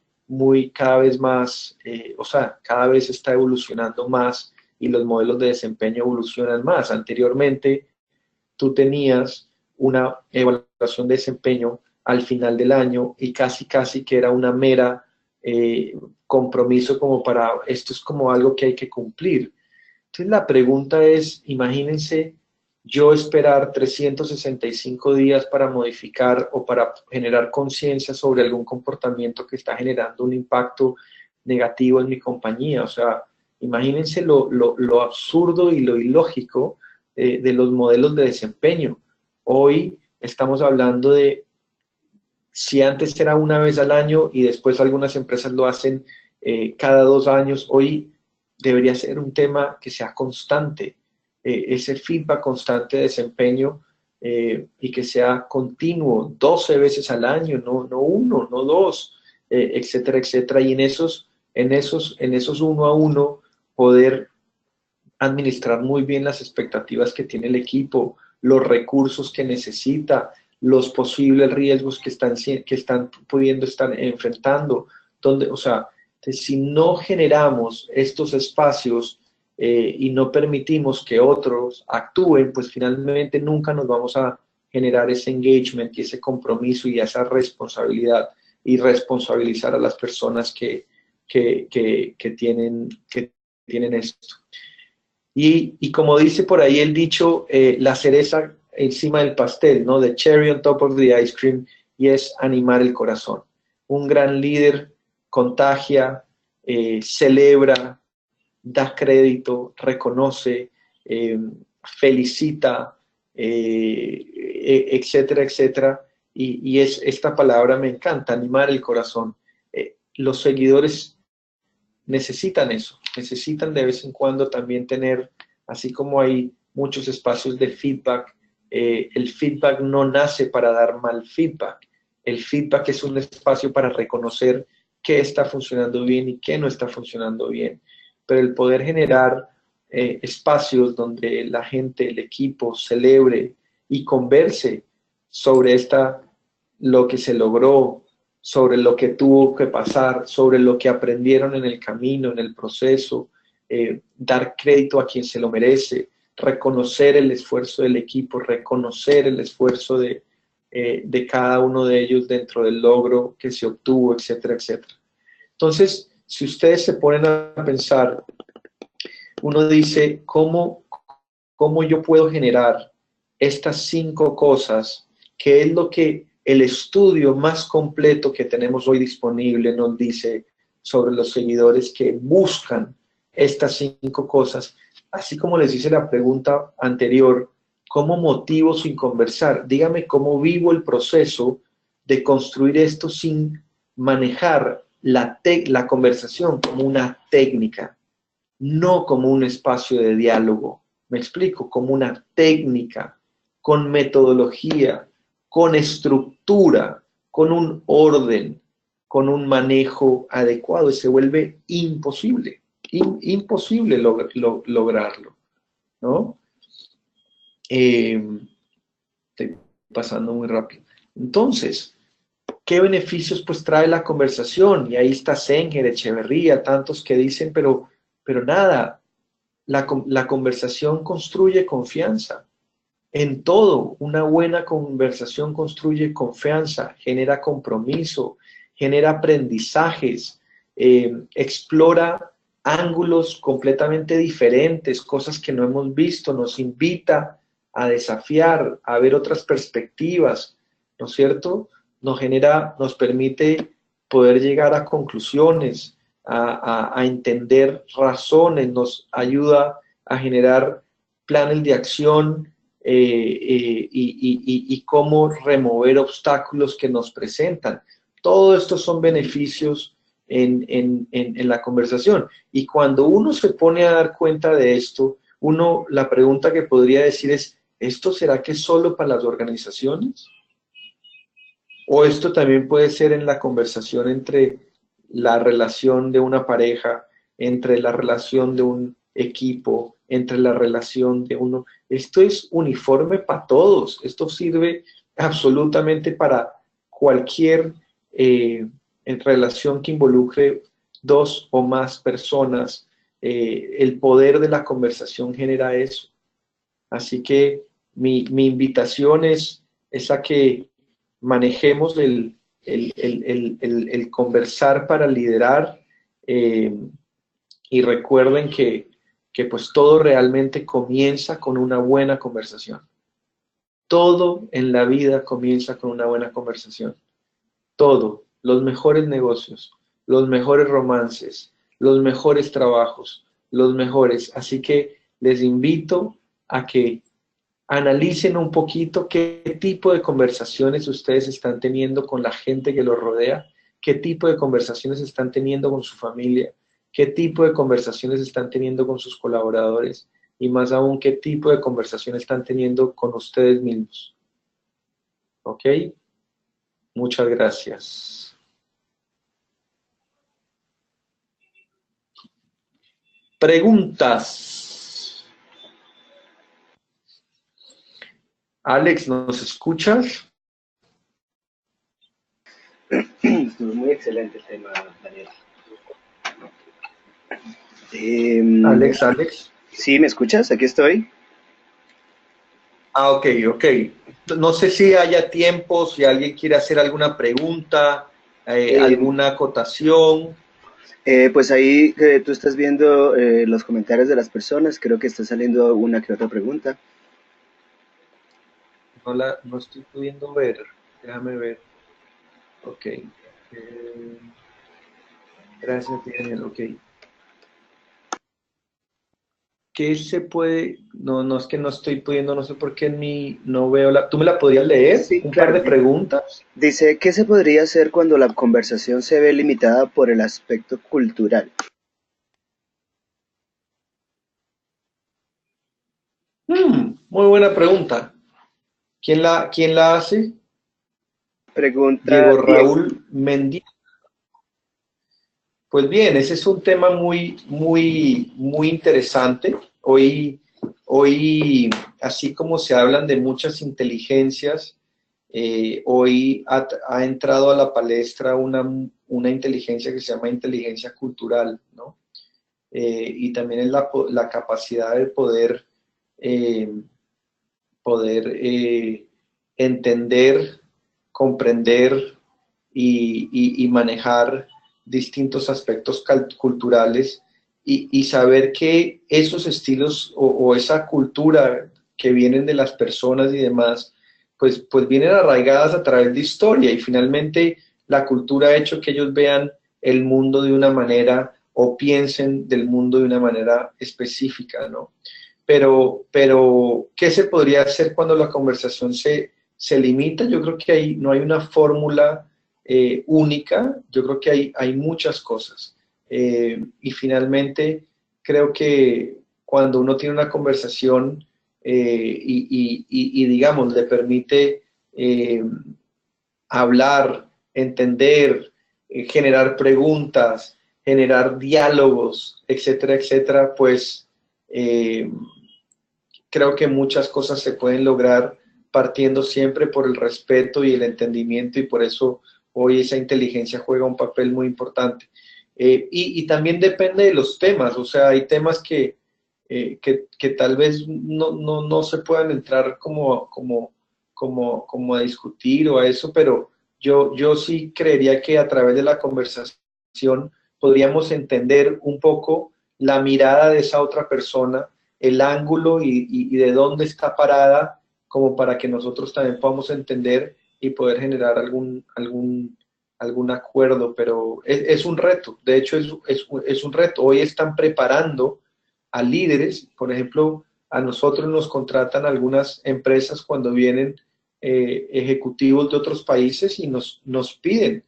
cada vez más, cada vez está evolucionando más y los modelos de desempeño evolucionan más. Anteriormente, tú tenías una evaluación de desempeño al final del año y casi que era una mera compromiso como para, esto es como algo que hay que cumplir. Entonces la pregunta es, imagínense yo esperar 365 días para modificar o para generar conciencia sobre algún comportamiento que está generando un impacto negativo en mi compañía. O sea, Imagínense lo absurdo y lo ilógico de los modelos de desempeño. Hoy estamos hablando de, si antes era una vez al año y después algunas empresas lo hacen cada 2 años, hoy debería ser un tema que sea constante, ese feedback constante de desempeño y que sea continuo, 12 veces al año, no uno, no dos, etcétera, etcétera. Y en esos uno a uno poder administrar muy bien las expectativas que tiene el equipo, los recursos que necesita, los posibles riesgos que están pudiendo estar enfrentando, donde, o sea, si no generamos estos espacios y no permitimos que otros actúen, pues finalmente nunca nos vamos a generar ese engagement y ese compromiso y esa responsabilidad y responsabilizar a las personas que tienen esto. Y como dice por ahí el dicho, la cereza encima del pastel, ¿no? The cherry on top of the ice cream, y es animar el corazón. Un gran líder contagia, celebra, da crédito, reconoce, felicita, etcétera, etcétera. Y esta palabra me encanta, animar el corazón. Los seguidores necesitan eso, necesitan de vez en cuando también tener, así como hay muchos espacios de feedback, el feedback no nace para dar mal feedback, el feedback es un espacio para reconocer qué está funcionando bien y qué no está funcionando bien, pero el poder generar espacios donde la gente, el equipo, celebre y converse sobre lo que se logró, sobre lo que tuvo que pasar, sobre lo que aprendieron en el camino, en el proceso, dar crédito a quien se lo merece, reconocer el esfuerzo del equipo, reconocer el esfuerzo de cada uno de ellos dentro del logro que se obtuvo, etcétera, etcétera. Entonces, si ustedes se ponen a pensar, uno dice, ¿cómo yo puedo generar estas 5 cosas? ¿Qué es lo que el estudio más completo que tenemos hoy disponible nos dice sobre los seguidores que buscan estas 5 cosas? Así como les hice la pregunta anterior, ¿cómo motivo sin conversar? Dígame cómo vivo el proceso de construir esto sin manejar la conversación como una técnica, no como un espacio de diálogo. Me explico, como una técnica, con metodología, con estructura, con un orden, con un manejo adecuado, y se vuelve imposible, imposible lograrlo, ¿no? Estoy pasando muy rápido. Entonces, ¿qué beneficios pues trae la conversación? Y ahí está Senger, Echeverría, tantos que dicen, pero nada, la conversación construye confianza. En todo, una buena conversación construye confianza, genera compromiso, genera aprendizajes, explora ángulos completamente diferentes, cosas que no hemos visto, nos invita a desafiar, a ver otras perspectivas, ¿no es cierto? Nos permite poder llegar a conclusiones, a entender razones, nos ayuda a generar planes de acción y cómo remover obstáculos que nos presentan. Todo esto son beneficios en la conversación. Y cuando uno se pone a dar cuenta de esto, la pregunta que podría decir es, ¿esto será que es solo para las organizaciones? ¿O esto también puede ser en la conversación entre la relación de una pareja, entre la relación de un equipo, entre la relación de uno? Esto es uniforme para todos, esto sirve absolutamente para cualquier en relación que involucre 2 o más personas. El poder de la conversación genera eso. Así que mi invitación es a que manejemos el conversar para liderar y recuerden que pues todo realmente comienza con una buena conversación. Todo en la vida comienza con una buena conversación. Todo, los mejores negocios, los mejores romances, los mejores trabajos, los mejores. Así que les invito a que analicen un poquito qué tipo de conversaciones ustedes están teniendo con la gente que los rodea, qué tipo de conversaciones están teniendo con su familia, qué tipo de conversaciones están teniendo con sus colaboradores y más aún qué tipo de conversaciones están teniendo con ustedes mismos. ¿Ok? Muchas gracias. Preguntas. Alex, ¿nos escuchas? Estuvo muy excelente el tema, Daniel. Alex. Sí, ¿me escuchas? Aquí estoy. Ah, ok. No sé si haya tiempo, si alguien quiere hacer alguna pregunta, Eh, alguna acotación. pues ahí tú estás viendo los comentarios de las personas, creo que está saliendo una que otra pregunta. No estoy pudiendo ver. Déjame ver. Ok. Gracias, Daniel. Ok. ¿Qué se puede? No, es que no estoy pudiendo, no sé por qué en mi, no veo la. ¿Tú me la podrías leer? Sí, Un par claro. de preguntas. Dice, ¿qué se podría hacer cuando la conversación se ve limitada por el aspecto cultural? Muy buena pregunta. ¿Quién la hace? Pregunta Diego Diego. Raúl Mendy. Pues bien, ese es un tema muy interesante. Hoy, así como se hablan de muchas inteligencias, hoy ha entrado a la palestra una inteligencia que se llama inteligencia cultural, ¿no? Y también es la capacidad de eh, poder entender, comprender y manejar distintos aspectos culturales y saber que esos estilos o esa cultura que vienen de las personas y demás, pues vienen arraigadas a través de historia y finalmente la cultura ha hecho que ellos vean el mundo de una manera o piensen del mundo de una manera específica, ¿no? Pero, ¿qué se podría hacer cuando la conversación se limita? Yo creo que no hay una fórmula única, yo creo que hay muchas cosas. Y finalmente, creo que cuando uno tiene una conversación y, digamos, le permite hablar, entender, generar preguntas, generar diálogos, etcétera, etcétera, pues eh, creo que muchas cosas se pueden lograr partiendo siempre por el respeto y el entendimiento y por eso hoy esa inteligencia juega un papel muy importante. Y también depende de los temas, o sea, hay temas que tal vez no se puedan entrar como a discutir o a eso, pero yo sí creería que a través de la conversación podríamos entender un poco la mirada de esa otra persona, el ángulo y de dónde está parada, como para que nosotros también podamos entender y poder generar algún acuerdo, pero es un reto, de hecho es un reto. Hoy están preparando a líderes, por ejemplo, a nosotros nos contratan algunas empresas cuando vienen ejecutivos de otros países y nos piden,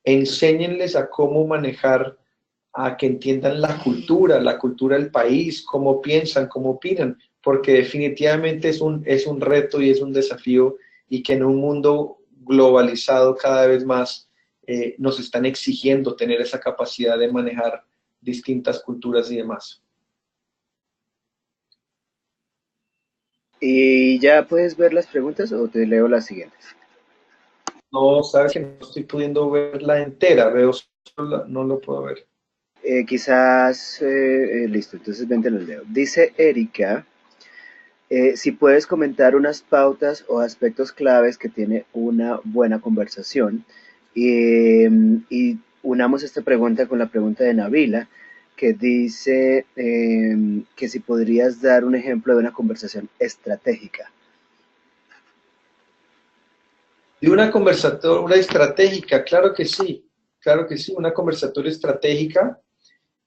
enséñenles a cómo manejar, a que entiendan la cultura del país, cómo piensan, cómo opinan, porque definitivamente es un reto y es un desafío y que en un mundo globalizado cada vez más nos están exigiendo tener esa capacidad de manejar distintas culturas y demás. ¿Y ya puedes ver las preguntas o te leo las siguientes? No, sabes que no estoy pudiendo verla entera, veo solo no lo puedo ver. Listo, entonces ven te los leo. Dice Erika, si puedes comentar unas pautas o aspectos claves que tiene una buena conversación. Y unamos esta pregunta con la pregunta de Nabila, que dice que si podrías dar un ejemplo de una conversación estratégica. De una conversatoria estratégica, claro que sí, una conversatoria estratégica.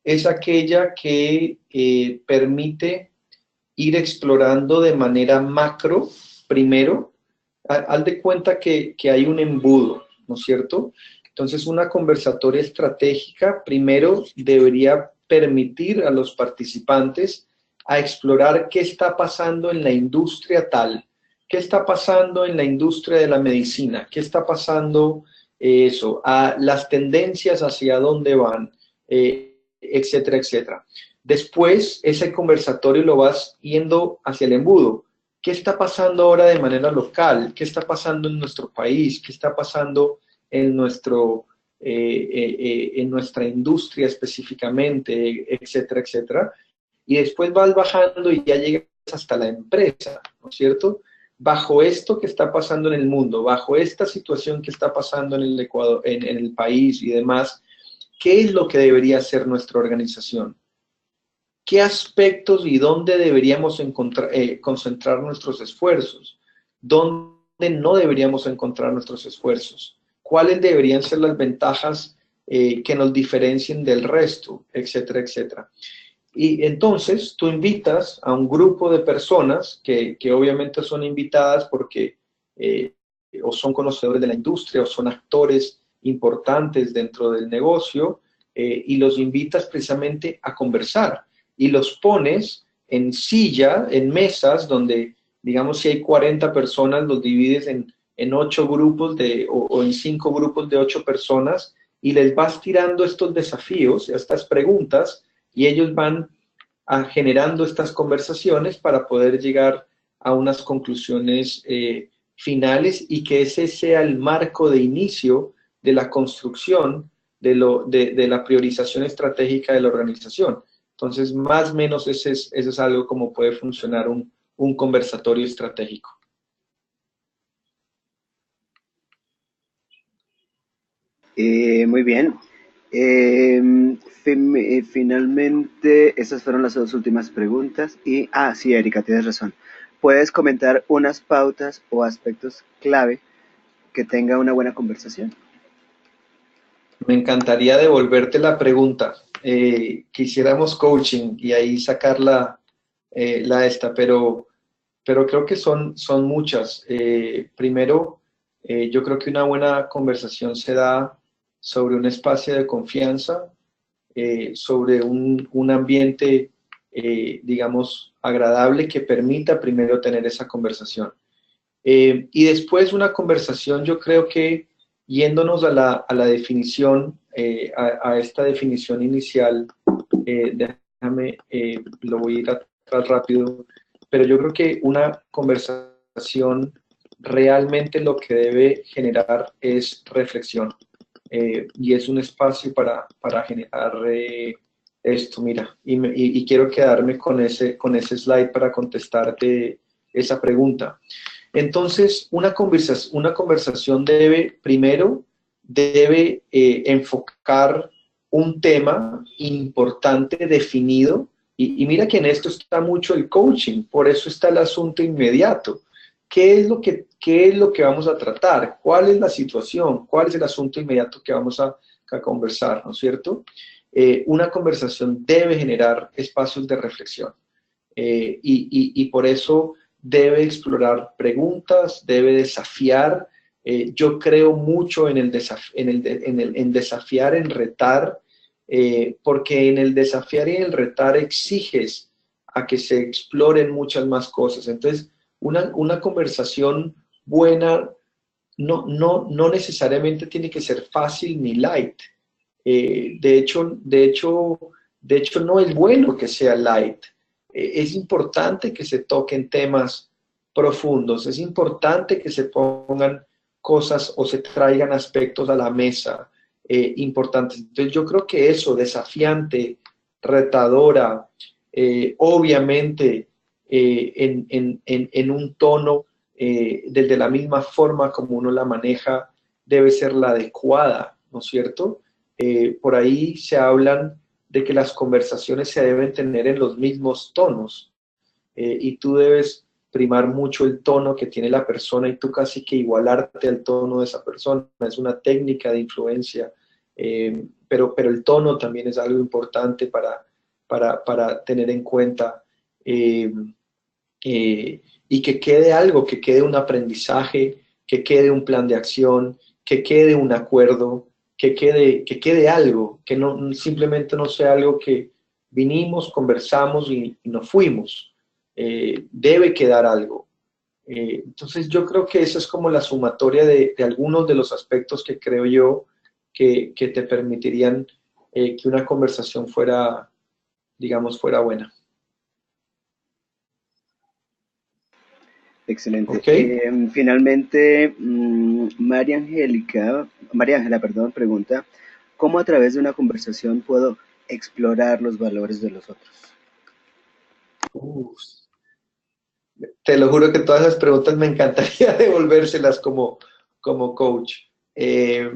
es aquella que permite ir explorando de manera macro primero. Haz de cuenta que hay un embudo, ¿no es cierto? Entonces, una conversatoria estratégica primero debería permitir a los participantes a explorar qué está pasando en la industria tal, qué está pasando en la industria de la medicina, qué está pasando a las tendencias hacia dónde van, etcétera, etcétera. Después, ese conversatorio lo vas yendo hacia el embudo. ¿Qué está pasando ahora de manera local? ¿Qué está pasando en nuestro país? ¿Qué está pasando en, en nuestra industria específicamente, etcétera, etcétera? Y después vas bajando y ya llegas hasta la empresa, ¿no es cierto? Bajo esto que está pasando en el mundo, bajo esta situación que está pasando en el Ecuador, en el país y demás, ¿qué es lo que debería hacer nuestra organización? ¿Qué aspectos y dónde deberíamos concentrar nuestros esfuerzos? ¿Dónde no deberíamos encontrar nuestros esfuerzos? ¿Cuáles deberían ser las ventajas que nos diferencien del resto? Etcétera, etcétera. Y entonces tú invitas a un grupo de personas que obviamente son invitadas porque o son conocedores de la industria o son actores importantes dentro del negocio y los invitas precisamente a conversar y los pones en silla, en mesas donde, digamos, si hay 40 personas, los divides en 8 grupos o en 5 grupos de 8 personas y les vas tirando estos desafíos, estas preguntas, y ellos van generando estas conversaciones para poder llegar a unas conclusiones finales y que ese sea el marco de inicio de la construcción de la priorización estratégica de la organización. Entonces, más o menos eso es algo como puede funcionar un conversatorio estratégico. Muy bien. Finalmente, esas fueron las dos últimas preguntas. Sí, Erika, tienes razón. ¿Puedes comentar unas pautas o aspectos clave que tenga una buena conversación? Me encantaría devolverte la pregunta. Quisiéramos coaching y ahí sacar la esta, pero creo que son muchas. Primero, yo creo que una buena conversación se da sobre un espacio de confianza, sobre un ambiente, digamos, agradable que permita primero tener esa conversación. Y después una conversación, yo creo que yéndonos a la definición, a esta definición inicial, déjame, lo voy a ir atrás rápido, pero yo creo que una conversación realmente lo que debe generar es reflexión. Y es un espacio para generar esto, mira, y quiero quedarme con ese slide para contestarte esa pregunta. Entonces, una conversación debe enfocar un tema importante, definido, y mira que en esto está mucho el coaching, por eso está el asunto inmediato. ¿Qué es lo que vamos a tratar? ¿Cuál es la situación? ¿Cuál es el asunto inmediato que vamos a conversar? ¿No es cierto? Una conversación debe generar espacios de reflexión y por eso debe explorar preguntas, debe desafiar. Yo creo mucho en en desafiar, en retar, porque en el desafiar y en el retar exiges a que se exploren muchas más cosas. Entonces, una conversación buena no necesariamente tiene que ser fácil ni light. De hecho, no es bueno que sea light. Es importante que se toquen temas profundos, es importante que se pongan cosas o se traigan aspectos a la mesa importantes. Entonces yo creo que eso, desafiante, retadora, obviamente en un tono de la misma forma como uno la maneja, debe ser la adecuada, ¿no es cierto? Por ahí se hablan de que las conversaciones se deben tener en los mismos tonos y tú debes primar mucho el tono que tiene la persona y tú casi que igualarte al tono de esa persona. Es una técnica de influencia pero el tono también es algo importante para tener en cuenta. eh, y que quede algo, que quede un aprendizaje, que quede un plan de acción, que quede un acuerdo, que quede algo, que no, simplemente no sea algo que vinimos, conversamos y nos fuimos. Debe quedar algo. Entonces yo creo que esa es como la sumatoria de algunos de los aspectos que creo yo que te permitirían que una conversación fuera, digamos, fuera buena. Excelente. ¿Ok? Finalmente, María Ángela, perdón, pregunta, ¿cómo a través de una conversación puedo explorar los valores de los otros? Uf, te lo juro que todas esas preguntas me encantaría devolvérselas como coach. Eh,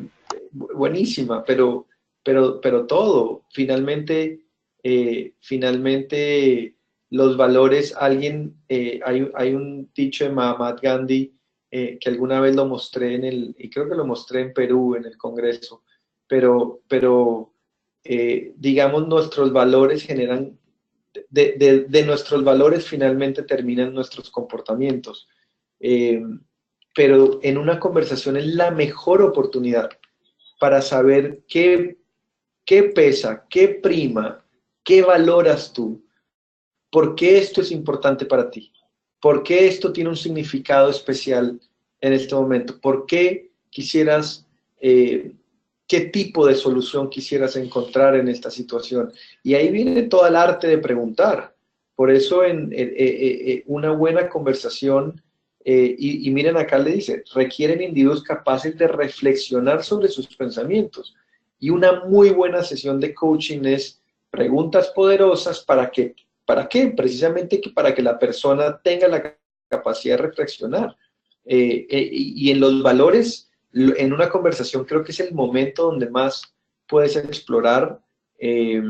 Buenísima, pero todo, finalmente los valores, hay un dicho de Mahatma Gandhi que alguna vez lo mostré y creo que lo mostré en Perú, en el Congreso, pero digamos, nuestros valores generan de nuestros valores finalmente terminan nuestros comportamientos. Eh, pero en una conversación es la mejor oportunidad para saber qué pesa, qué prima, qué valoras tú, por qué esto es importante para ti, por qué esto tiene un significado especial en este momento, por qué quisieras, qué tipo de solución quisieras encontrar en esta situación. Y ahí viene todo el arte de preguntar. Por eso una buena conversación, y miren acá le dice, requieren individuos capaces de reflexionar sobre sus pensamientos. Y una muy buena sesión de coaching es preguntas poderosas ¿para qué? Precisamente para que la persona tenga la capacidad de reflexionar. Y en los valores, en una conversación creo que es el momento donde más puedes explorar eh,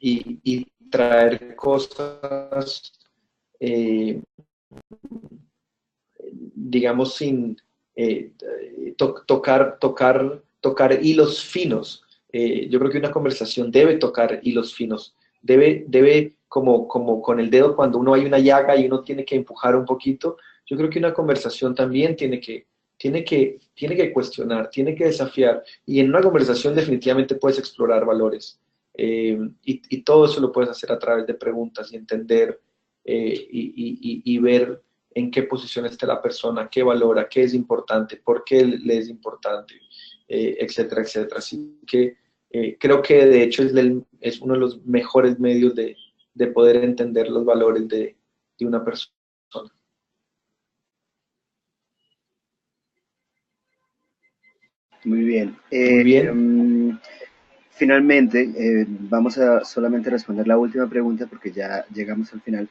y traer cosas, eh, digamos, sin tocar hilos finos. Yo creo que una conversación debe tocar hilos finos, debe como con el dedo cuando uno hay una llaga y uno tiene que empujar un poquito. Yo creo que una conversación también tiene que cuestionar, tiene que desafiar. Y en una conversación definitivamente puedes explorar valores. Y todo eso lo puedes hacer a través de preguntas y entender y ver en qué posición está la persona, qué valora, qué es importante, por qué le es importante, etcétera, etcétera. Así que creo que de hecho es uno de los mejores medios de poder entender los valores de una persona. Muy bien. Muy bien. Finalmente, vamos a solamente responder la última pregunta porque ya llegamos al final.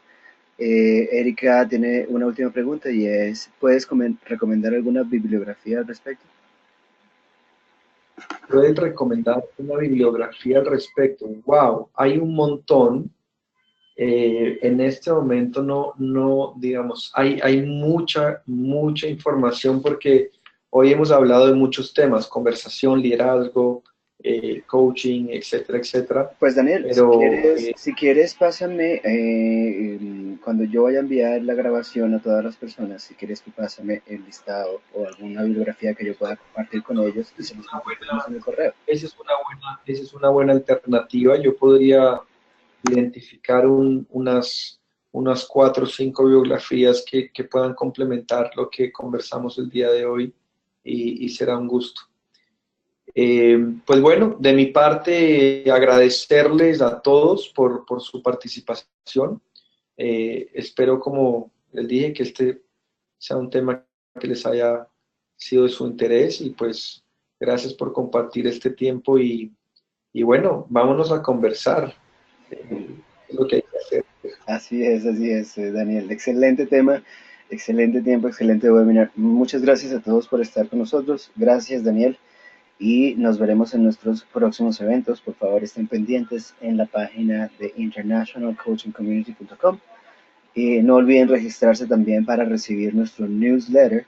Erika tiene una última pregunta y es, ¿puedes recomendar alguna bibliografía al respecto? ¿Puedes recomendar una bibliografía al respecto? Wow, hay un montón. En este momento no, digamos, hay mucha información porque hoy hemos hablado de muchos temas, conversación, liderazgo, coaching, etcétera, etcétera. Pues Daniel, si Pero quieres, si quieres, pásame, cuando yo vaya a enviar la grabación a todas las personas, si quieres tú pásame el listado o alguna bibliografía que yo pueda compartir con ellos y es se los una compartimos buena, en el correo. esa es una buena alternativa. Yo podría identificar unas 4 o 5 biografías que puedan complementar lo que conversamos el día de hoy y será un gusto. Pues bueno, de mi parte, agradecerles a todos por su participación. Espero, como les dije, que este sea un tema que les haya sido de su interés y pues gracias por compartir este tiempo y bueno, vámonos a conversar. Es lo que hay que hacer. Así es, Daniel. Excelente tema, excelente tiempo, excelente webinar. Muchas gracias a todos por estar con nosotros. Gracias, Daniel. Y nos veremos en nuestros próximos eventos. Por favor, estén pendientes en la página de internationalcoachingcommunity.com. Y no olviden registrarse también para recibir nuestro newsletter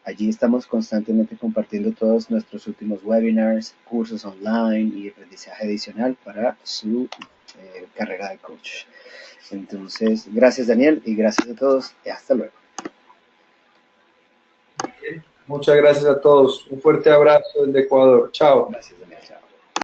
Allí estamos constantemente compartiendo todos nuestros últimos webinars, cursos online y aprendizaje adicional para su carrera de coach. Entonces, gracias Daniel y gracias a todos y hasta luego. Muchas gracias a todos. Un fuerte abrazo desde Ecuador. Chao. Gracias Daniel.